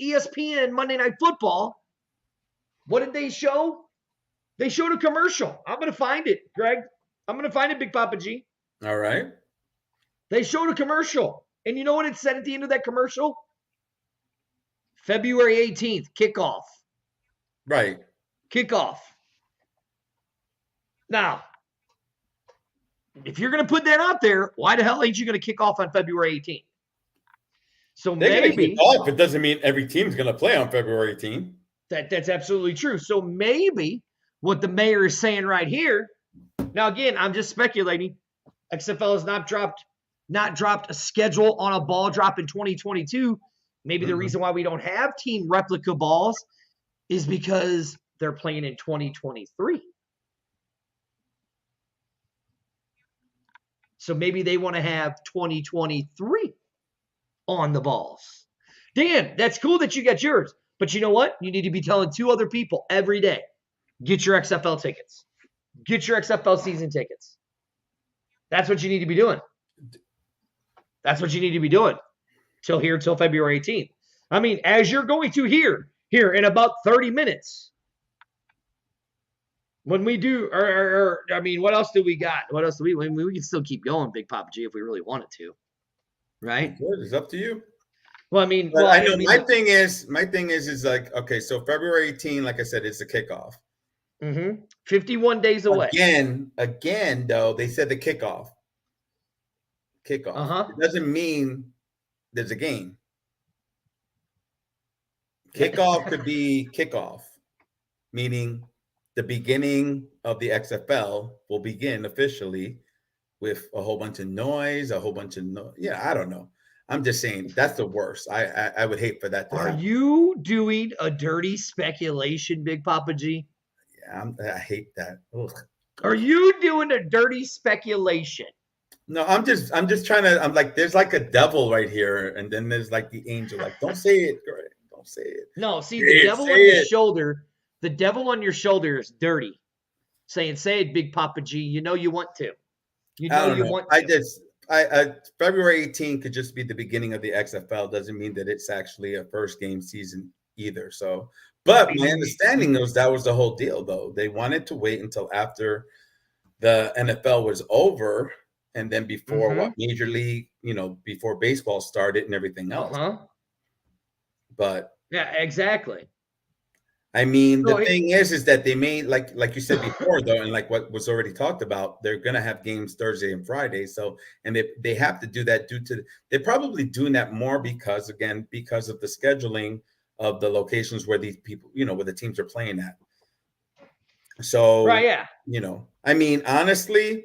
ESPN Monday Night Football, what did they show? They showed a commercial. I'm going to find it, Greg. I'm going to find it, Big Papa G. All right. They showed a commercial. And you know what it said at the end of that commercial? February 18th, kickoff. Right. Kickoff. Now, if you're going to put that out there, why the hell ain't you going to kick off on February 18th? So They're going to maybe kick off. It doesn't mean every team's going to play on February 18th. that's absolutely true. So maybe what the mayor is saying right here. Now, again, I'm just speculating. XFL has not dropped a schedule on a ball drop in 2022. Maybe the reason why we don't have team replica balls is because they're playing in 2023. So maybe they want to have 2023 on the balls. Dan, that's cool that you got yours. But you know what? You need to be telling 2 other people every day, get your XFL tickets. Get your XFL season tickets. That's what you need to be doing. That's what you need to be doing till February 18th. I mean, as you're going to here in about 30 minutes, when we do, I mean, what else do we got? What else do we can still keep going, Big Papa G, if we really wanted to, right? Good. It's up to you. Well, I mean, I know my thing is like, okay, so February 18, like I said, it's the kickoff. 51 days away. Again, though, they said the kickoff. It doesn't mean there's a game. Kickoff could be kickoff, meaning the beginning of the XFL will begin officially with a whole bunch of noise, Yeah, I don't know. I'm just saying that's the worst. I would hate for that to happen. Are you doing a dirty speculation, Big Papa G? Yeah, I hate that. Ugh. Are you doing a dirty speculation? No, I'm just trying to. I'm like, there's like a devil right here, and then there's like the angel. Like, don't say it, Greg. Don't say it. No, see, the devil on your shoulder. The devil on your shoulder is dirty. Saying, "Say it, Big Papa G." You know you want to. You know you want to. February 18 could just be the beginning of the XFL. Doesn't mean that it's actually a first game season either. So, but my understanding was that was the whole deal, though. They wanted to wait until after the NFL was over. And then before Major League, before baseball started and everything else. But yeah, exactly. I mean, the thing is that they made like you said before, though, and like what was already talked about, they're gonna have games Thursday and Friday. So, and they have to do that they're probably doing that more because of the scheduling of the locations where these people, where the teams are playing at. So, Right, yeah. I mean, honestly,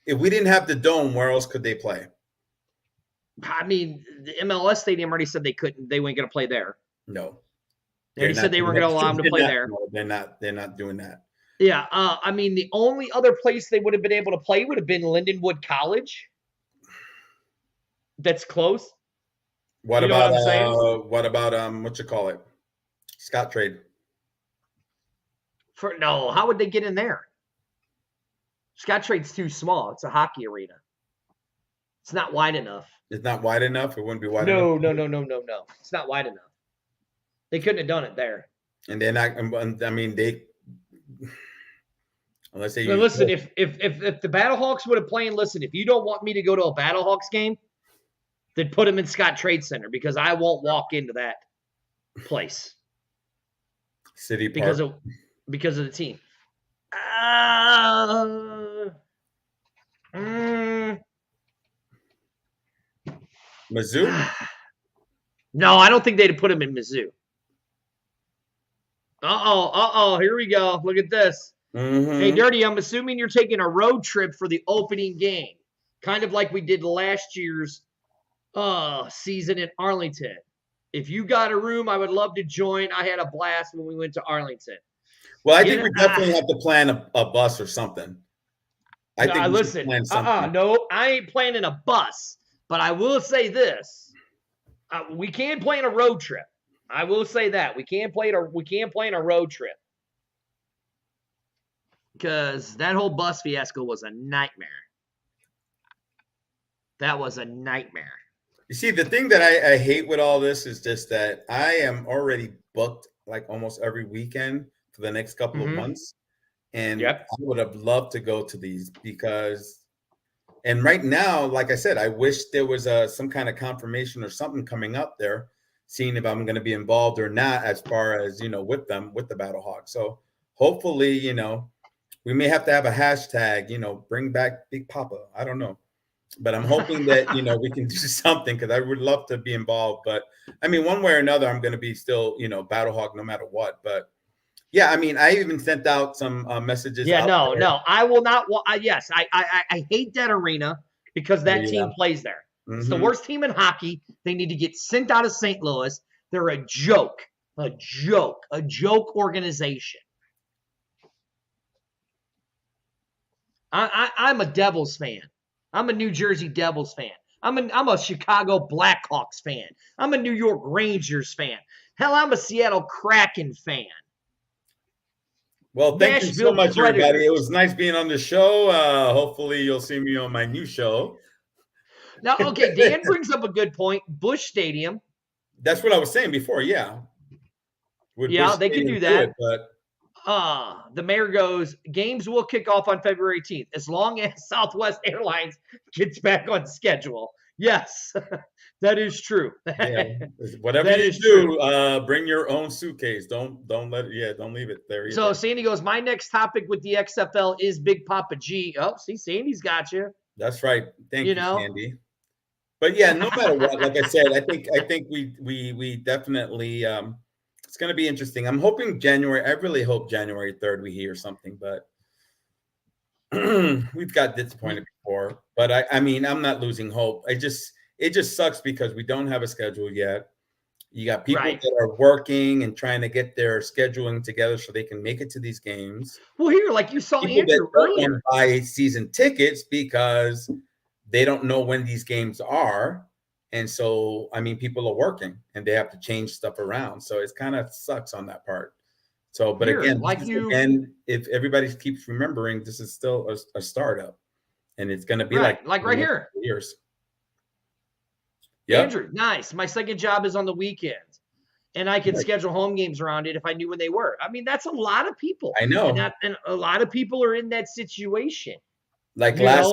if we didn't have the dome, where else could they play? I mean, the MLS stadium already said they couldn't. They weren't going to play there. No, They already said they weren't going to allow them to play there. No, they're not. They're not doing that. Yeah, I mean, the only other place they would have been able to play would have been Lindenwood College. That's close. What about what you call it? Scottrade. No, how would they get in there? Scottrade's too small. It's a hockey arena. It's not wide enough. It's not wide enough. It wouldn't be wide enough. No. It's not wide enough. They couldn't have done it there. And they're not. I mean, unless they. Listen, if the Battlehawks would have played, listen, if you don't want me to go to a Battlehawks game, then put them in Scottrade Center because I won't walk into that place. City Park. Because of the team. Mizzou? No, I don't think they'd have put him in Mizzou. Here we go. Look at this. Mm-hmm. Hey, Dirty, I'm assuming you're taking a road trip for the opening game, kind of like we did last year's season in Arlington. If you got a room, I would love to join. I had a blast when we went to Arlington. Well, I think we definitely have to plan a bus or something. Listen, no, I ain't planning a bus, but I will say this: we can plan a road trip. I will say that we can plan a road trip because that whole bus fiasco was a nightmare. That was a nightmare. You see, the thing that I hate with all this is just that I am already booked like almost every weekend for the next couple of months. And I would have loved to go to these and right now, like I said, I wish there was some kind of confirmation or something coming up there, seeing if I'm going to be involved or not, as far as, with the Battlehawks. So hopefully, we may have to have a hashtag, bring back Big Papa. I don't know. But I'm hoping that, we can do something because I would love to be involved. But I mean, one way or another, I'm going to be still, Battlehawk no matter what. But yeah, I mean, I even sent out some messages. Yeah, no, I will not. Yes, I hate that arena because that team plays there. Mm-hmm. It's the worst team in hockey. They need to get sent out of St. Louis. They're a joke organization. I'm a Devils fan. I'm a New Jersey Devils fan. I'm a Chicago Blackhawks fan. I'm a New York Rangers fan. Hell, I'm a Seattle Kraken fan. Well, thank you so much, everybody. It was nice being on the show. Hopefully, you'll see me on my new show. Now, okay, Dan brings up a good point. Busch Stadium. That's what I was saying before, yeah. They could do that. The mayor goes, games will kick off on February 18th as long as Southwest Airlines gets back on schedule. Yes, that is true. Yeah. Whatever you do, bring your own suitcase. Don't leave it there either. So Sandy goes, my next topic with the XFL is Big Papa G. Oh, see, Sandy's got you. That's right. Thank you, Sandy. But yeah, no matter what, like I said, I think we definitely it's going to be interesting. I'm hoping January. I really hope January 3rd we hear something, but we've got disappointed before. But I mean, I'm not losing hope. It just sucks because we don't have a schedule yet. You got people that are working and trying to get their scheduling together so they can make it to these games. Well, here, like you saw Andrew earlier, buy season tickets because they don't know when these games are. And so, I mean, people are working and they have to change stuff around. So it kind of sucks on that part. So, but again, if everybody keeps remembering, this is still a startup and it's going to be like right here. Years. Yep. Andrew, nice. My second job is on the weekends and I could schedule home games around it if I knew when they were. I mean, that's a lot of people. I know. And a lot of people are in that situation. Like this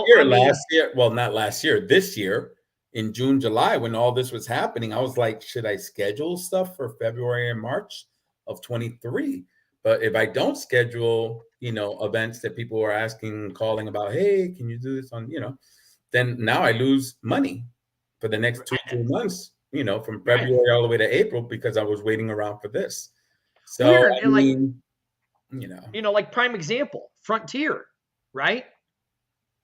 year in June, July, when all this was happening, I was like, should I schedule stuff for February and March of 23? But if I don't schedule, events that people are asking, calling about, hey, can you do this on, then now I lose money for the next 2 months. from February all the way to April because I was waiting around for this. So Weird. I And mean, like prime example, Frontier, right?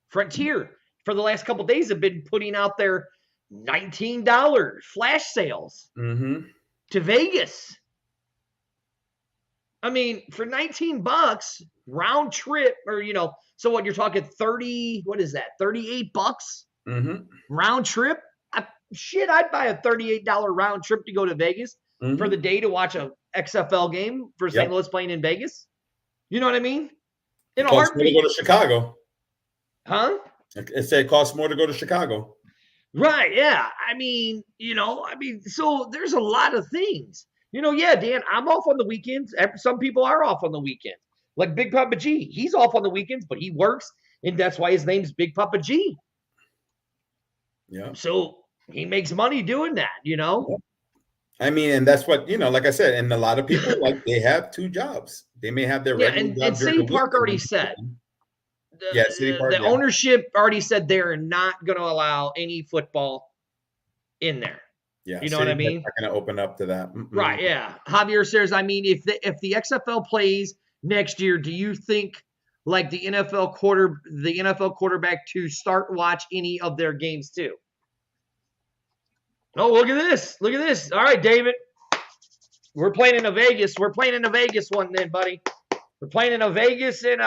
Frontier for the last couple of days have been putting out their $19 flash sales to Vegas. I mean, for $19 round trip, or so what you're talking 30? What is that? $38 round trip. I'd buy a $38 round trip to go to Vegas for the day to watch a XFL game for St. Louis playing in Vegas. You know what I mean? In a heartbeat. To go to Chicago. Huh? It said it costs more to go to Chicago. Right. Yeah. I mean, so there's a lot of things. Yeah, Dan, I'm off on the weekends. Some people are off on the weekends. Like Big Papa G. He's off on the weekends, but he works, and that's why his name's Big Papa G. Yeah. So he makes money doing that, Yeah. I mean, and that's what, like I said, and a lot of people, they have two jobs. They may have their regular job. And City Park already said. City Park. The ownership already said they're not going to allow any football in there. Yeah, you know what I mean? Not going to open up to that. Right? Yeah. Javier says, I mean, if the XFL plays next year, do you think like the NFL quarterback to start watch any of their games too? Oh, look at this! Look at this! All right, David, we're playing in a Vegas. We're playing in a Vegas one, then, buddy. We're playing in a Vegas and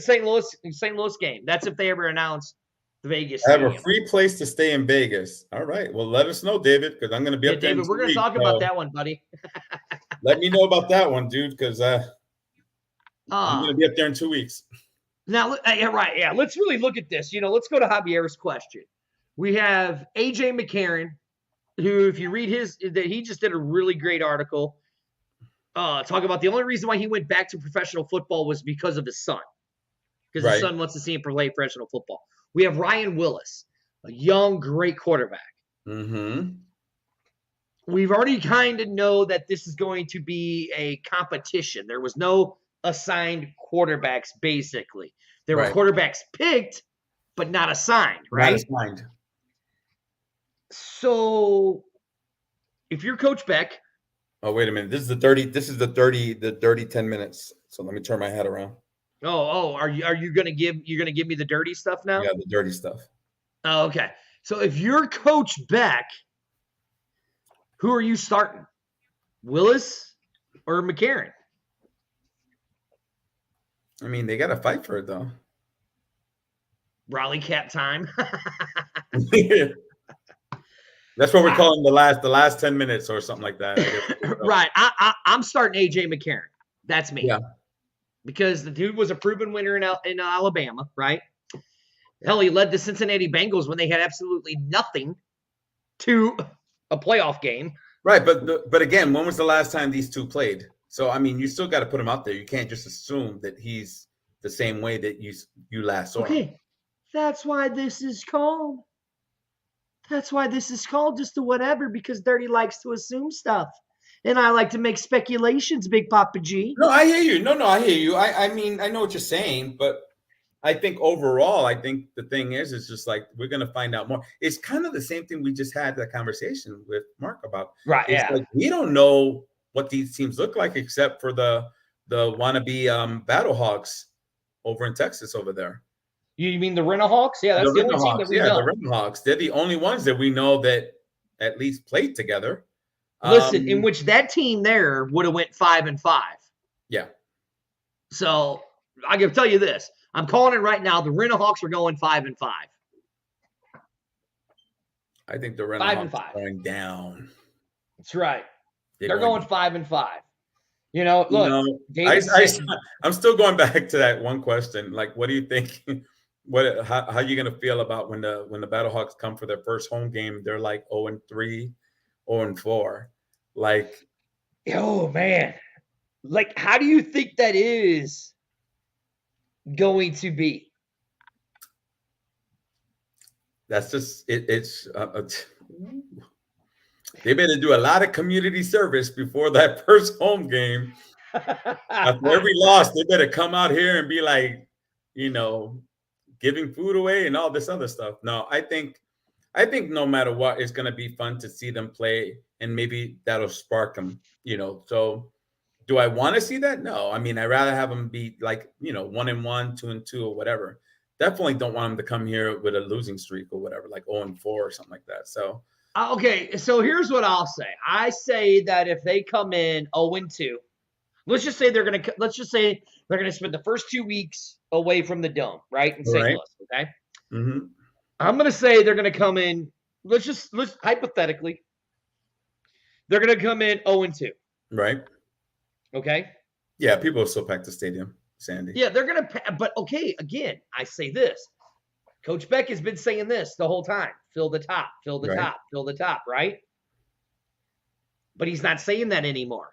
St. Louis game. That's if they ever announce the Vegas. I have a free place to stay in Vegas. All right. Well, let us know, David, because I'm going to be up there. David, we're going to talk about that one, buddy. Let me know about that one, dude, because I'm going to be up there in 2 weeks. Now, right. Yeah. Let's really look at this. Let's go to Javier's question. We have AJ McCarron, who, if you read he just did a really great article. Talk about the only reason why he went back to professional football was because of his son. Because his son wants to see him play professional football. We have Ryan Willis, a young, great quarterback. We've already kind of know that this is going to be a competition. There was no assigned quarterbacks, basically. There were quarterbacks picked, but not assigned, right? Not assigned. So, if you're Coach Beck. Oh, wait a minute. This is the 30 10 minutes. So let me turn my head around. Oh, are you gonna give me the dirty stuff now? Yeah, the dirty stuff. Oh, okay. So if you're Coach Beck, who are you starting? Willis or McCarron? I mean, they got to fight for it though. Raleigh cap time. That's what we're calling the last 10 minutes or something like that. Right. I'm starting AJ McCarron. That's me. Yeah. Because the dude was a proven winner in Alabama, right? Hell, he led the Cincinnati Bengals when they had absolutely nothing to a playoff game. Right, but again, when was the last time these two played? So I mean, you still got to put him out there. You can't just assume that he's the same way that you last saw him. Okay, that's why this is called. That's why this is called just a whatever, because Dirty likes to assume stuff. And I like to make speculations, Big Papa G. No, I hear you. No, I hear you. I mean, I know what you're saying, but I think overall, I think the thing is just like we're going to find out more. It's kind of the same thing we just had that conversation with Mark about. Right, it's like we don't know what these teams look like except for the wannabe Battlehawks over in Texas over there. You mean the Renahawks? Yeah, that's the only team that we know. The Renahawks. They're the only ones that we know that at least played together. Listen, in which that team there would have went 5-5. Yeah. So I can tell you this. I'm calling it right now. The Renahawks are going 5-5. I think the Renahawks are going down. That's right. They're going 5-5. Look, I'm still going back to that one question. Like, what do you think? How are you going to feel about when the Battlehawks come for their first home game? They're like 0-3, 0-4. Like, oh man, like how do you think that is going to be? That's just it's. They better do a lot of community service before that first home game. After every loss, they better come out here and be like, giving food away and all this other stuff. No, I think I think no matter what, it's going to be fun to see them play, and maybe that'll spark them. So do I want to see that? No. I mean, I'd rather have them be like 1-1, 2-2, or whatever. Definitely don't want them to come here with a losing streak or whatever, like 0-4 or something like that. So okay, so here's what I'll say. I say that if they come in 0-2, let's just say they're gonna spend the first 2 weeks away from the dome, right, in St. Right. Louis. Okay. Mm-hmm. I'm gonna say they're gonna come in. Let's hypothetically, they're gonna come in 0-2. Right. Okay. Yeah, people will still pack the stadium, Sandy. Yeah, they're gonna. But okay, again, I say this. Coach Beck has been saying this the whole time: fill the top, fill the Right. top, fill the top. Right. But he's not saying that anymore.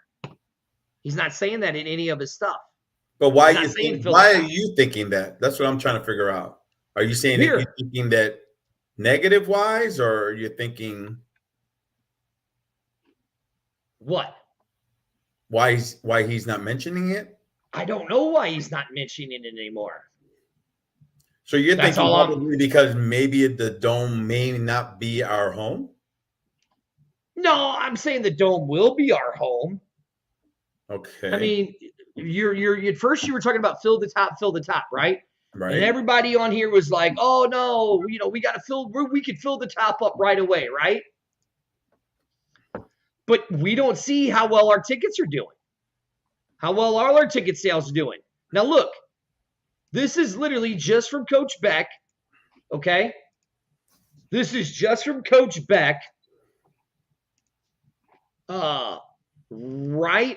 He's not saying that in any of his stuff. But why He's not are you thinking that? That's what I'm trying to figure out. Are you saying that you're thinking that negative wise, or are you thinking what? Why he's not mentioning it? I don't know why he's not mentioning it anymore. So you're thinking probably because maybe the dome may not be our home? No, I'm saying the dome will be our home. Okay. I mean, you're at first you were talking about fill the top, right? Right. And everybody on here was like, "Oh no, we got to we could fill the top up right away, right?" But we don't see how well our tickets are doing. How well all our ticket sales are doing. Now look, this is literally just from Coach Beck, okay? This is just from Coach Beck. Right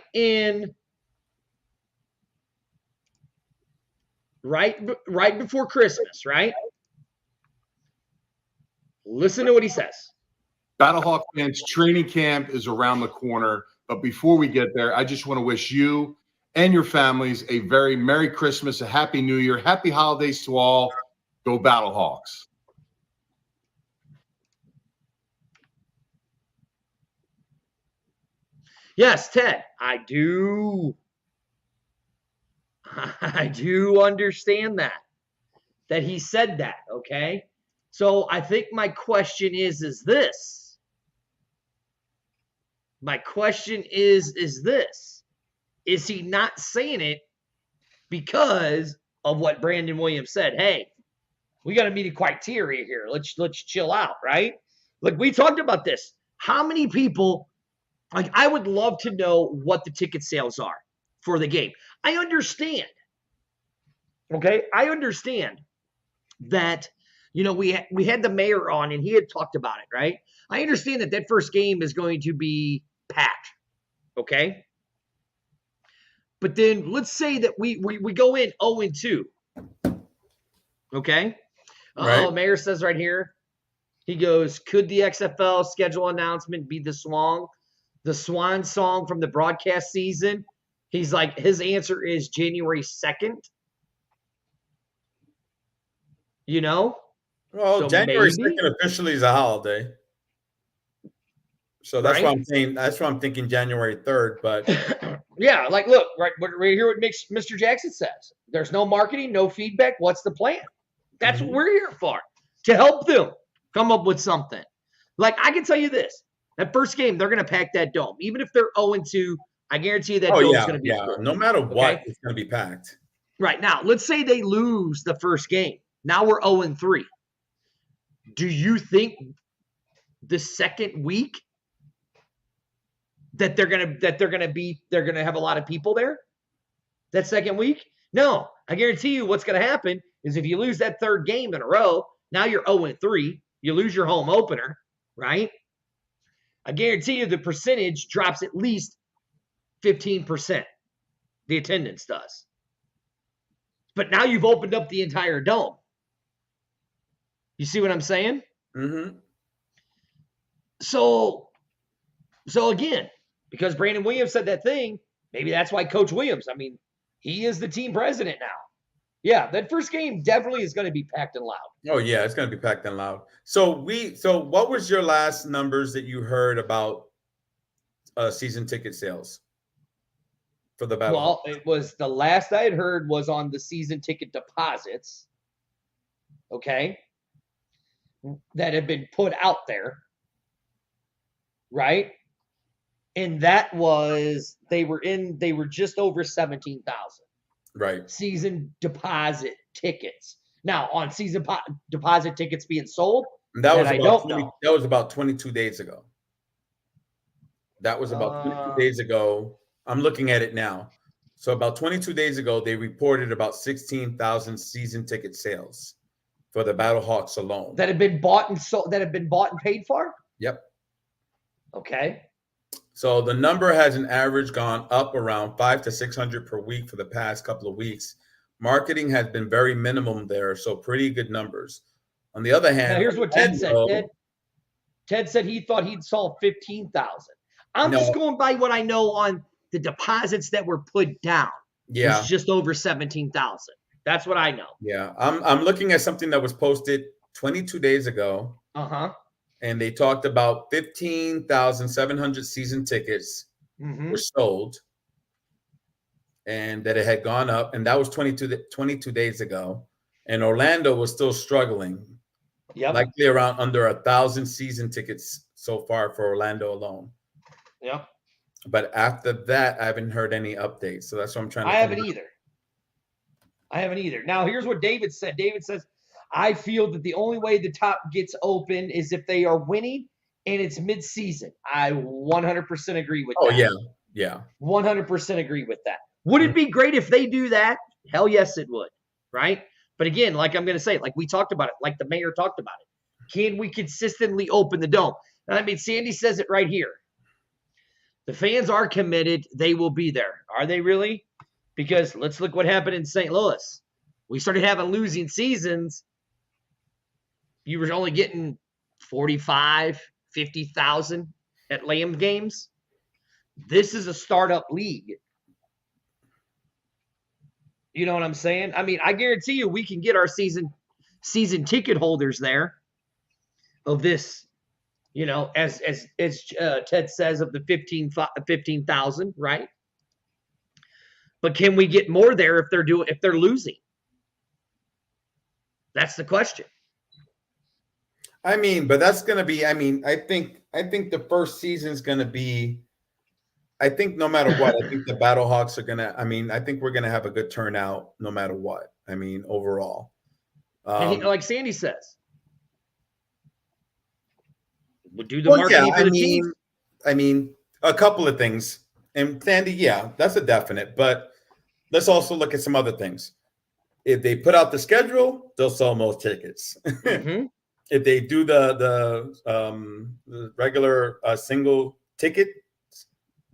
before Christmas, right? Listen to what he says. Battlehawk fans, training camp is around the corner. But before we get there, I just want to wish you and your families a very Merry Christmas, a Happy New Year, Happy Holidays to all. Go Battlehawks. Yes, Ted, I do understand that he said that, okay? So I think my question is this. My question is this. Is he not saying it because of what Brandon Williams said? Hey, we got to meet a criteria here. Let's chill out, right? Like we talked about this. How many people, like I would love to know what the ticket sales are for the game. I understand. Okay? I understand that we had the mayor on and he had talked about it, right? I understand that first game is going to be packed. Okay? But then let's say that we go in 0-2. Okay? Right. Oh, Mayor says right here, he goes, could the XFL schedule announcement be the swan song from the broadcast season? He's like, his answer is January 2nd. Well, So January maybe? 2nd officially is a holiday. So that's Right? what I'm saying. That's what I'm thinking January 3rd, but yeah, like look, right here what Mr. Jackson says. There's no marketing, no feedback. What's the plan? That's what we're here for. To help them come up with something. Like I can tell you this. That first game, they're gonna pack that dome. Even if they're 0-2, I guarantee you that dome's gonna be full. No matter what, it's gonna be packed. Right. Now, let's say they lose the first game. Now we're 0-3. Do you think the second week that they're gonna have a lot of people there? That second week? No. I guarantee you what's gonna happen is if you lose that third game in a row, now you're 0-3. You lose your home opener, right? I guarantee you the percentage drops at least 15%. The attendance does. But now you've opened up the entire dome. You see what I'm saying? Mm-hmm. So again, because Brandon Williams said that thing, maybe that's why Coach Williams, I mean, he is the team president now. Yeah, that first game definitely is going to be packed and loud. Oh yeah, it's going to be packed and loud. So what was your last numbers that you heard about season ticket sales for the Battle? Well, it was the last I had heard was on the season ticket deposits. Okay. that have been put out there, right? And that was they were just over 17,000 Right. season deposit tickets. Now on season deposit tickets being sold, And that was I about don't know. That was about 22 days ago. That was about 22 days ago. I'm looking at it now. So about 22 days ago, they reported about 16,000 season ticket sales for the Battlehawks alone. That have been bought and sold, that have been bought and paid for? Yep. Okay. So the number has an average gone up around 500 to 600 per week for the past couple of weeks. Marketing has been very minimum there, so pretty good numbers. On the other hand, now here's what Ted said. Ted said he thought he'd sold 15,000. I'm just going by what I know on the deposits that were put down. Yeah, it's just over 17,000. That's what I know. Yeah, I'm looking at something that was posted 22 days ago. And they talked about 15,700 season tickets were sold, and that it had gone up, and that was 22 days ago. And Orlando was still struggling, likely around under 1,000 season tickets so far for Orlando alone. Yeah. But after that, I haven't heard any updates. So that's what I'm trying to. I haven't either. Now, here's what David said. David says, I feel that the only way the top gets open is if they are winning and it's mid-season. I 100% agree with that. Oh, yeah. 100% agree with that. Would it be great if they do that? Hell yes, it would, right? But again, like I'm going to say, like we talked about it, like the mayor talked about it. Can we consistently open the dome? And I mean, Sandy says it right here. The fans are committed. They will be there. Are they really? Because let's look what happened in St. Louis. We started having losing seasons. You were only getting 45, 50,000 at Lamb games. This is a startup league. You know what I'm saying? I mean, I guarantee you we can get our season ticket holders there of this, you know, as Ted says, of the 15,000, right? But can we get more there if they're losing? That's the question. I mean, but that's going to be, I think the first season is going to be, I think no matter what, I think the Battlehawks are going to, I think we're going to have a good turnout no matter what. I mean, overall. Like Sandy says, we'll do the marketing for the team. I mean, a couple of things. And Sandy, yeah, that's a definite. But let's also look at some other things. If they put out the schedule, they'll sell most tickets. If they do the regular single ticket,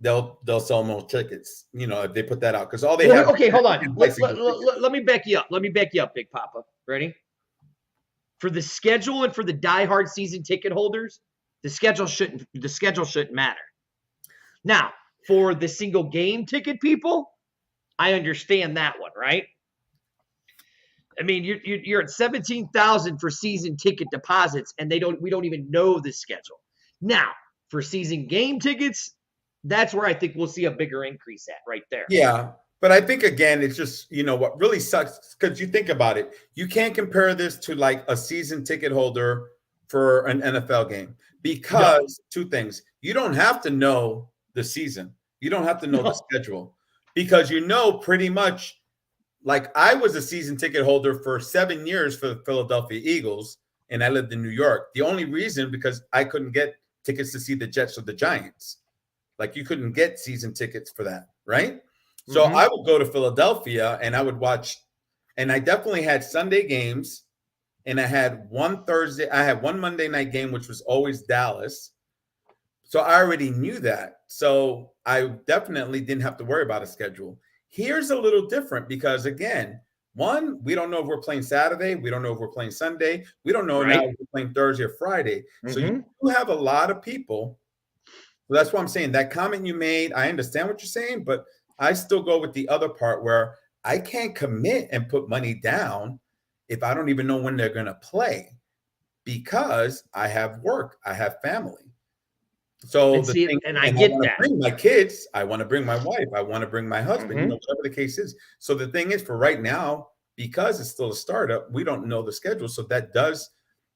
they'll sell most tickets. You know, if they put that out, because all they have. Okay, hold on. Let me back you up. Let me back you up, Big Papa. Ready? For the schedule and for the diehard season ticket holders, the schedule shouldn't matter. Now, for the single game ticket people, I understand that one, right? I mean, you're at 17,000 for season ticket deposits, and we don't even know the schedule. Now, for season game tickets, that's where I think we'll see a bigger increase at right there. Yeah, but I think again, it's just, you know, what really sucks, because you think about it, you can't compare this to like a season ticket holder for an NFL game, because two things: you don't have to know the season, you don't have to know the schedule, because you know pretty much. Like, I was a season ticket holder for 7 years for the Philadelphia Eagles, and I lived in New York. The only reason, because I couldn't get tickets to see the Jets or the Giants. Like, you couldn't get season tickets for that, right? So I would go to Philadelphia and I would watch, and I definitely had Sunday games, and I had one Monday night game, which was always Dallas. So I already knew that. So I definitely didn't have to worry about a schedule. Here's a little different because, again, one, we don't know if we're playing Saturday. We don't know if we're playing Sunday. We don't know now if we're playing Thursday or Friday. So you do have a lot of people. So that's what I'm saying. That comment you made, I understand what you're saying, but I still go with the other part where I can't commit and put money down if I don't even know when they're going to play, because I have work, I have family. So I get that. Bring my kids, I want to bring my wife, I want to bring my husband, you know, whatever the case is. So the thing is, for right now, because it's still a startup, we don't know the schedule. So that does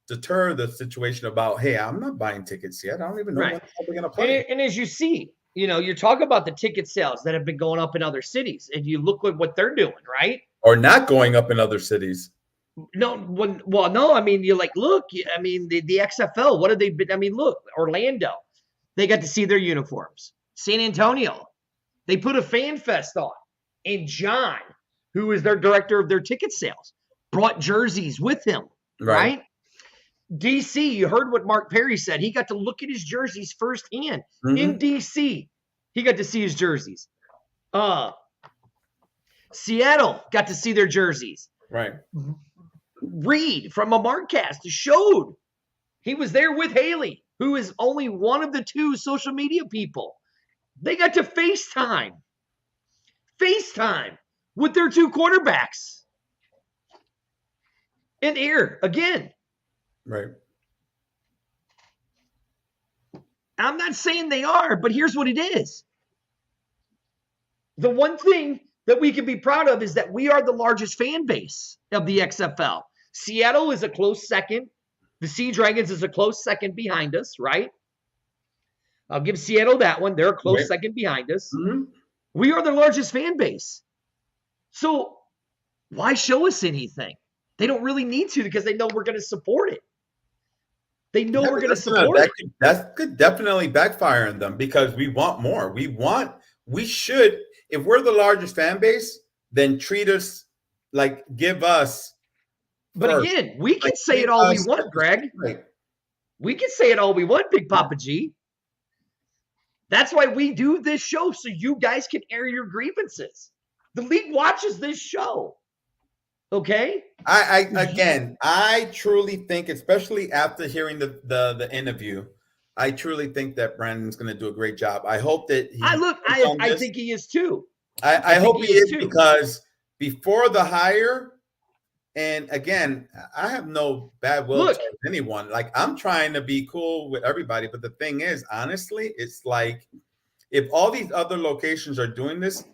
deter the situation about, hey, I'm not buying tickets yet. I don't even know Right. when they're going to play. And as you see, you're talking about the ticket sales that have been going up in other cities, and you look at what they're doing, right? Or not going up in other cities. No, no. I mean, you're like, look. I mean, the XFL. What have they been? I mean, look, Orlando. They got to see their uniforms. San Antonio, they put a fan fest on, and John, who is their director of their ticket sales, brought jerseys with him. Right? DC, you heard what Mark Perry said. He got to look at his jerseys firsthand in DC. He got to see his jerseys. Seattle got to see their jerseys. Right. Reed from a Markcast showed he was there with Haley, who is only one of the two social media people. They got to FaceTime with their two quarterbacks. And here again. Right. I'm not saying they are, but here's what it is. The one thing that we can be proud of is that we are the largest fan base of the XFL. Seattle is a close second. The Sea Dragons is a close second behind us, right? I'll give Seattle that one. They're a close second behind us. We are the largest fan base. So why show us anything? They don't really need to because they know we're going to support it. They know we're going to support it. That could definitely backfire on them because we want more. We should, if we're the largest fan base, then treat us like give us. But first. Again, we can say it all we want, Greg. Right. We can say it all we want, Big Papa G. That's why we do this show, so you guys can air your grievances. The league watches this show. Okay? I truly think, especially after hearing the interview, I truly think that Brandon's going to do a great job. I hope that I think he is too. I hope he is too. Because before the hire, and again, I have no bad will towards anyone. Like, I'm trying to be cool with everybody, but the thing is, honestly, it's like if all these other locations are doing this,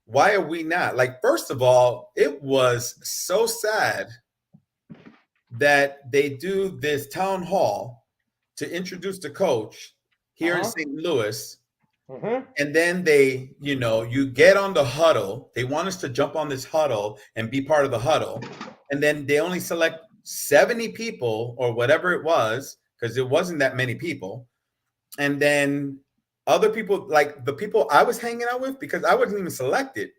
why are we not? Like, first of all, it was so sad that they do this town hall to introduce the coach here in St. Louis. And then they, you get on the huddle. They want us to jump on this huddle and be part of the huddle. And then they only select 70 people or whatever it was, because it wasn't that many people. And then other people, like the people I was hanging out with, because I wasn't even selected.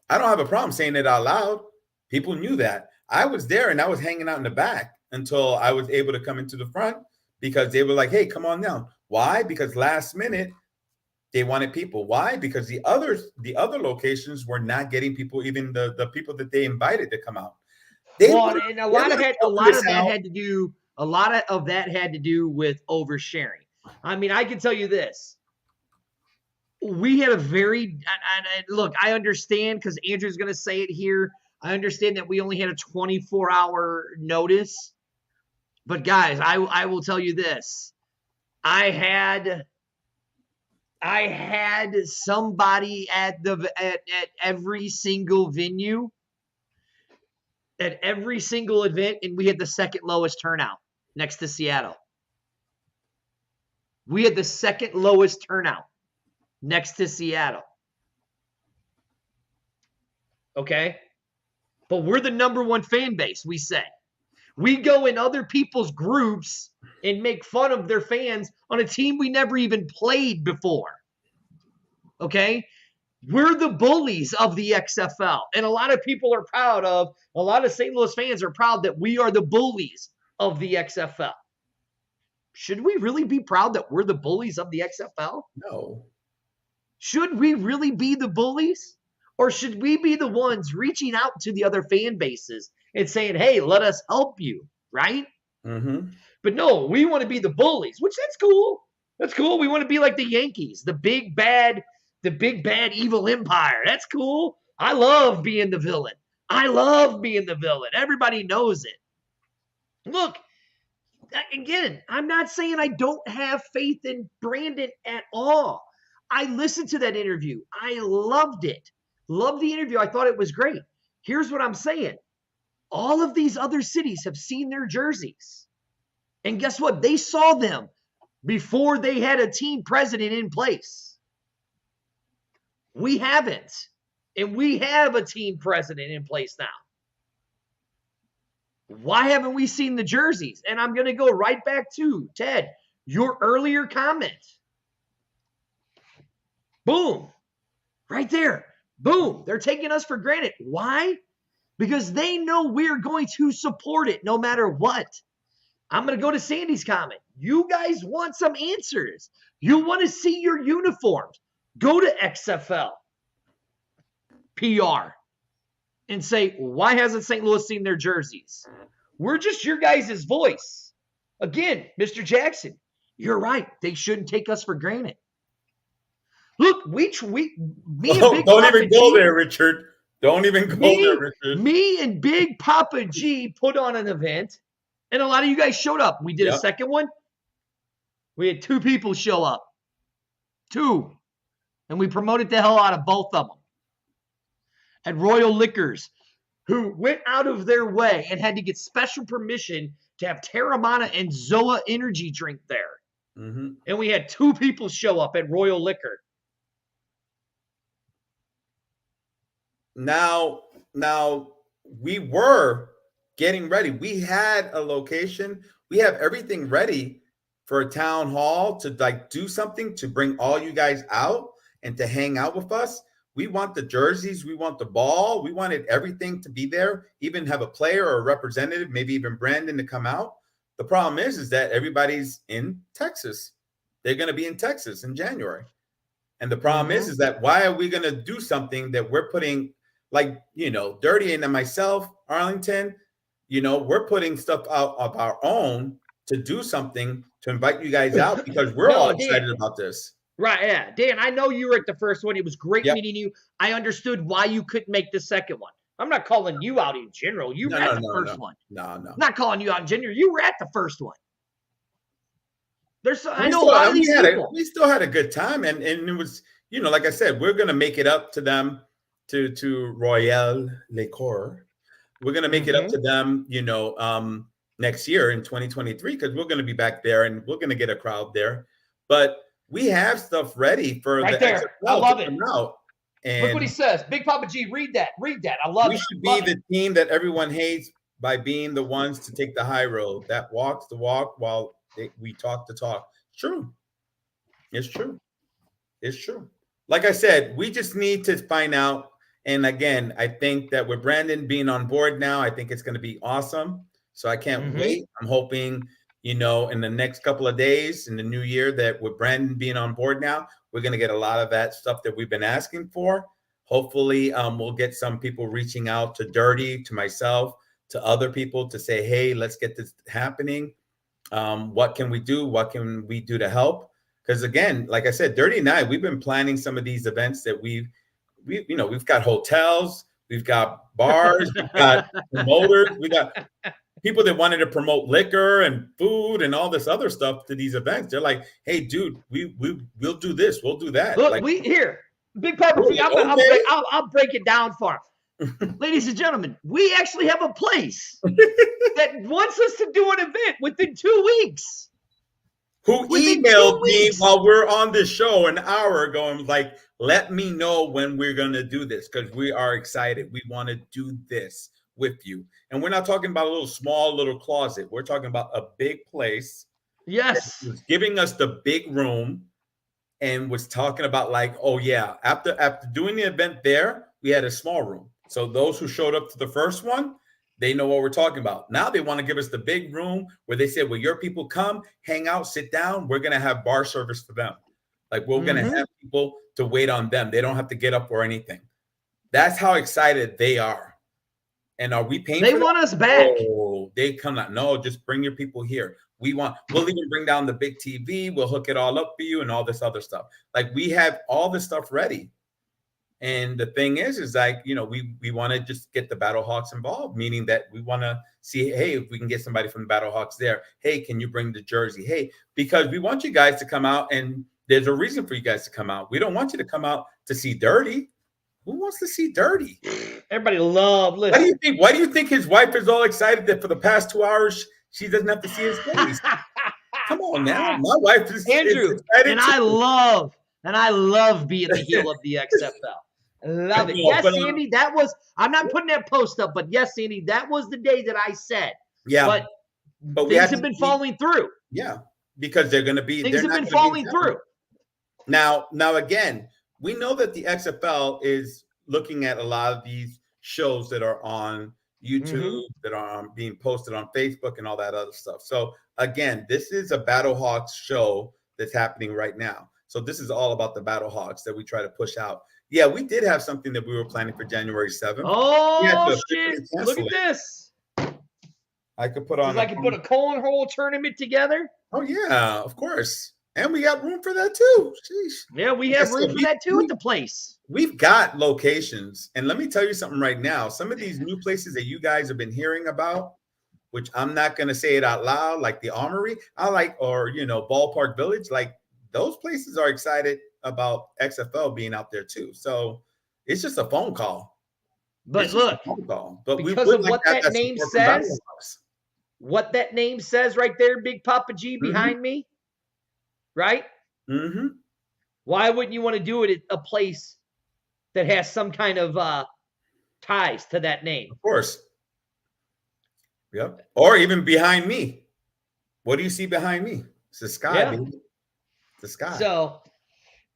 I don't have a problem saying it out loud. People knew that. I was there and I was hanging out in the back until I was able to come into the front because they were like, hey, come on down. Why? Because last minute they wanted people. Why? Because the other locations were not getting people, even the people that they invited to come out. And a lot of that had to do with oversharing. I mean, I can tell you this. We had a very look, I understand because Andrew's going to say it here. I understand that we only had a 24-hour notice. But guys, I will tell you this. I had somebody at every single venue, at every single event, and we had the second lowest turnout next to Seattle. We had the second lowest turnout next to Seattle. Okay? But we're the number one fan base, we say. We go in other people's groups and make fun of their fans on a team we never even played before. Okay? We're the bullies of the XFL. And a lot of people are proud of, a lot of St. Louis fans are proud that we are the bullies of the XFL. Should we really be proud that we're the bullies of the XFL? No. Should we really be the bullies? Or should we be the ones reaching out to the other fan bases and saying, hey, let us help you, right? Mm-hmm. But no, we want to be the bullies, which that's cool. That's cool. We want to be like the Yankees, the big bad evil empire. That's cool. I love being the villain. Everybody knows it. Look, again, I'm not saying I don't have faith in Brandon at all. I listened to that interview. I loved it. Loved the interview. I thought it was great. Here's what I'm saying. All of these other cities have seen their jerseys. And guess what? They saw them before they had a team president in place. We haven't. And we have a team president in place now. Why haven't we seen the jerseys? And I'm going to go right back to, Ted, your earlier comment. Boom. Right there. Boom. They're taking us for granted. Why? Because they know we're going to support it no matter what. I'm going to go to Sandy's comment. You guys want some answers. You want to see your uniforms. Go to XFL PR and say, why hasn't St. Louis seen their jerseys? We're just your guys' voice. Again, Mr. Jackson, you're right. They shouldn't take us for granted. Look, me and Big don't Papa even go G, there, Richard. Don't even go there, Richard. Me and Big Papa G put on an event, and a lot of you guys showed up. We did a second one. We had 2 people show up. 2. And we promoted the hell out of both of them. At Royal Liquors, who went out of their way and had to get special permission to have Terramana and Zoa energy drink there. Mm-hmm. And we had 2 people show up at Royal Liquor. Now we were getting ready. We had a location. We have everything ready for a town hall to like do something to bring all you guys out and to hang out with us. We want the jerseys. We want the ball. We wanted everything to be there, even have a player or a representative, maybe even Brandon to come out. The problem is that everybody's in Texas. They're going to be in Texas in January. And the problem is that why are we going to do something that we're putting, like, Dirty and myself, Arlington, we're putting stuff out of our own to do something to invite you guys out because we're all excited about this. Right, yeah. Dan, I know you were at the first one. It was great meeting you. I understood why you couldn't make the second one. I'm not calling you out in general. You were at the first one. No. I'm not calling you out in general. You were at the first one. I know a lot of these people. We still had a good time. And it was, like I said, we're going to make it up to them, to Royal Liquor. We're going to make it up to them, next year in 2023, because we're going to be back there and we're going to get a crowd there. But we have stuff ready for right the there. XFL I love it. Out. And look what he says. Big Papa G, read that. I love it. We should be the team that everyone hates by being the ones to take the high road that walks the walk while we talk the talk. True. It's true. It's true. Like I said, we just need to find out. And again, I think that with Brandon being on board now, I think it's going to be awesome. So I can't wait. I'm hoping, in the next couple of days in the new year that with Brandon being on board now, we're going to get a lot of that stuff that we've been asking for. Hopefully, we'll get some people reaching out to Dirty, to myself, to other people to say, hey, let's get this happening. What can we do? What can we do to help? Because again, like I said, Dirty and I, we've been planning some of these events that we've got hotels, we've got bars, we've got promoters, we got people that wanted to promote liquor and food and all this other stuff to these events. They're like, hey, dude, we'll do this, we'll do that. Look, Big Papa, I'll break it down for him. Ladies and gentlemen, we actually have a place that wants us to do an event within 2 weeks. Who emailed me while we're on this show an hour ago and was like, let me know when we're going to do this because we are excited. We want to do this with you. And we're not talking about a small little closet. We're talking about a big place. Yes. Was giving us the big room and was talking about like, oh yeah, after doing the event there, we had a small room. So those who showed up to the first one, they know what we're talking about. Now they want to give us the big room where they said, well, your people come, hang out, sit down. We're going to have bar service for them. Like we're going to have people to wait on them. They don't have to get up or anything. That's how excited they are. And are we paying? They want us back. Oh, they come out. No, just bring your people here. We'll even bring down the big TV. We'll hook it all up for you and all this other stuff. Like we have all this stuff ready. And the thing is like, we want to just get the Battlehawks involved, meaning that we want to see, hey, if we can get somebody from the Battlehawks there. Hey, can you bring the jersey? Hey, because we want you guys to come out and there's a reason for you guys to come out. We don't want you to come out to see Dirty. Who wants to see Dirty? Everybody love. Why do you think his wife is all excited that for the past 2 hours she doesn't have to see his face. Come on now, my wife is Andrew, excited and too. I love being the heel of the XFL. I love it. know, Yes, but, Sandy, that was. I'm not putting that post up, but yes, Sandy, that was the day that I said. Yeah, But things have been falling through. Yeah, because they're going to be. Things have been falling through. Now again, we know that the XFL is looking at a lot of these shows that are on YouTube, that are being posted on Facebook and all that other stuff. So again, this is a Battlehawks show that's happening right now. So this is all about the Battlehawks that we try to push out. Yeah, we did have something that we were planning for January 7th. Oh, shit. Look at this. I could put on. I could put a cornhole tournament together. Oh, yeah, of course. And we got room for that too. Sheesh. Yeah, we have room for that too at the place. We've got locations. And let me tell you something right now. Some of these new places that you guys have been hearing about, which I'm not going to say it out loud, like the Armory, or, Ballpark Village, like those places are excited about XFL being out there too. So it's just a phone call. But look, but because of what that name says, what that name says right there, Big Papa G behind me, right? Mm-hmm. Why wouldn't you want to do it at a place that has some kind of ties to that name? Of course. Yep. Or even behind me. What do you see behind me? It's the sky, baby. The sky. So,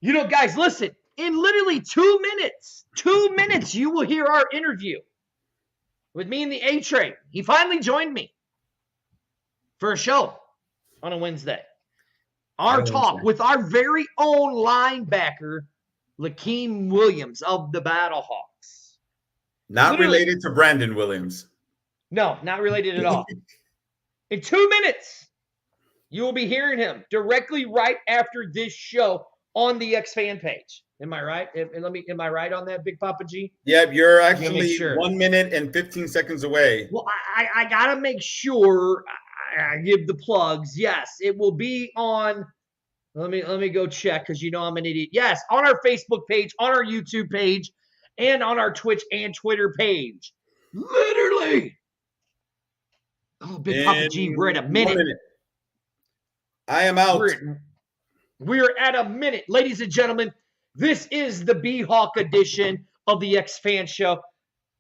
guys, listen. In literally 2 minutes, you will hear our interview with me and the A-Train. He finally joined me for a show on a Wednesday. Our talk with our very own linebacker, Lakeem Williams of the Battlehawks. Not related to Brandon Williams. No, not related at all. In 2 minutes, you will be hearing him directly right after this show on the X fan page. Am I right? Am I right on that, Big Papa G? Yeah, you're actually 1 minute and 15 seconds away. Well, I gotta make sure I give the plugs. Yes, it will be on. Let me go check because I'm an idiot. Yes, on our Facebook page, on our YouTube page, and on our Twitch and Twitter page. Literally. Oh, Big Papa G, we're at a minute. I am out. We're at a minute, ladies and gentlemen. This is the B-Hawk edition of the X-Fan Show.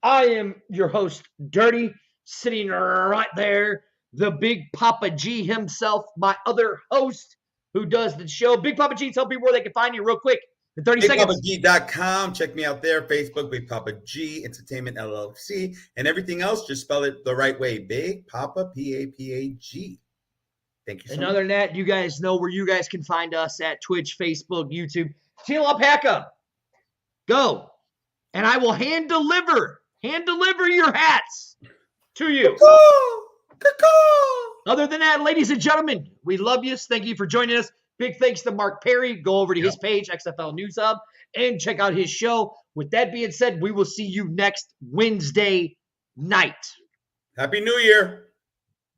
I am your host, Dirty, sitting right there. The Big Papa G himself, my other host who does the show. Big Papa G, tell people where they can find you real quick in 30 seconds. BigPapaG.com. Check me out there. Facebook, Big Papa G, Entertainment LLC. And everything else, just spell it the right way. Big Papa, P-A-P-A-G. Thank you so much. And other than that, you guys know where you guys can find us at Twitch, Facebook, YouTube. Teal Alpaca, go, and I will hand deliver your hats to you. Other than that, ladies and gentlemen, we love you. Thank you for joining us. Big thanks to Mark Perry. Go over to his page, XFL News Hub, and check out his show. With that being said, we will see you next Wednesday night. Happy New Year.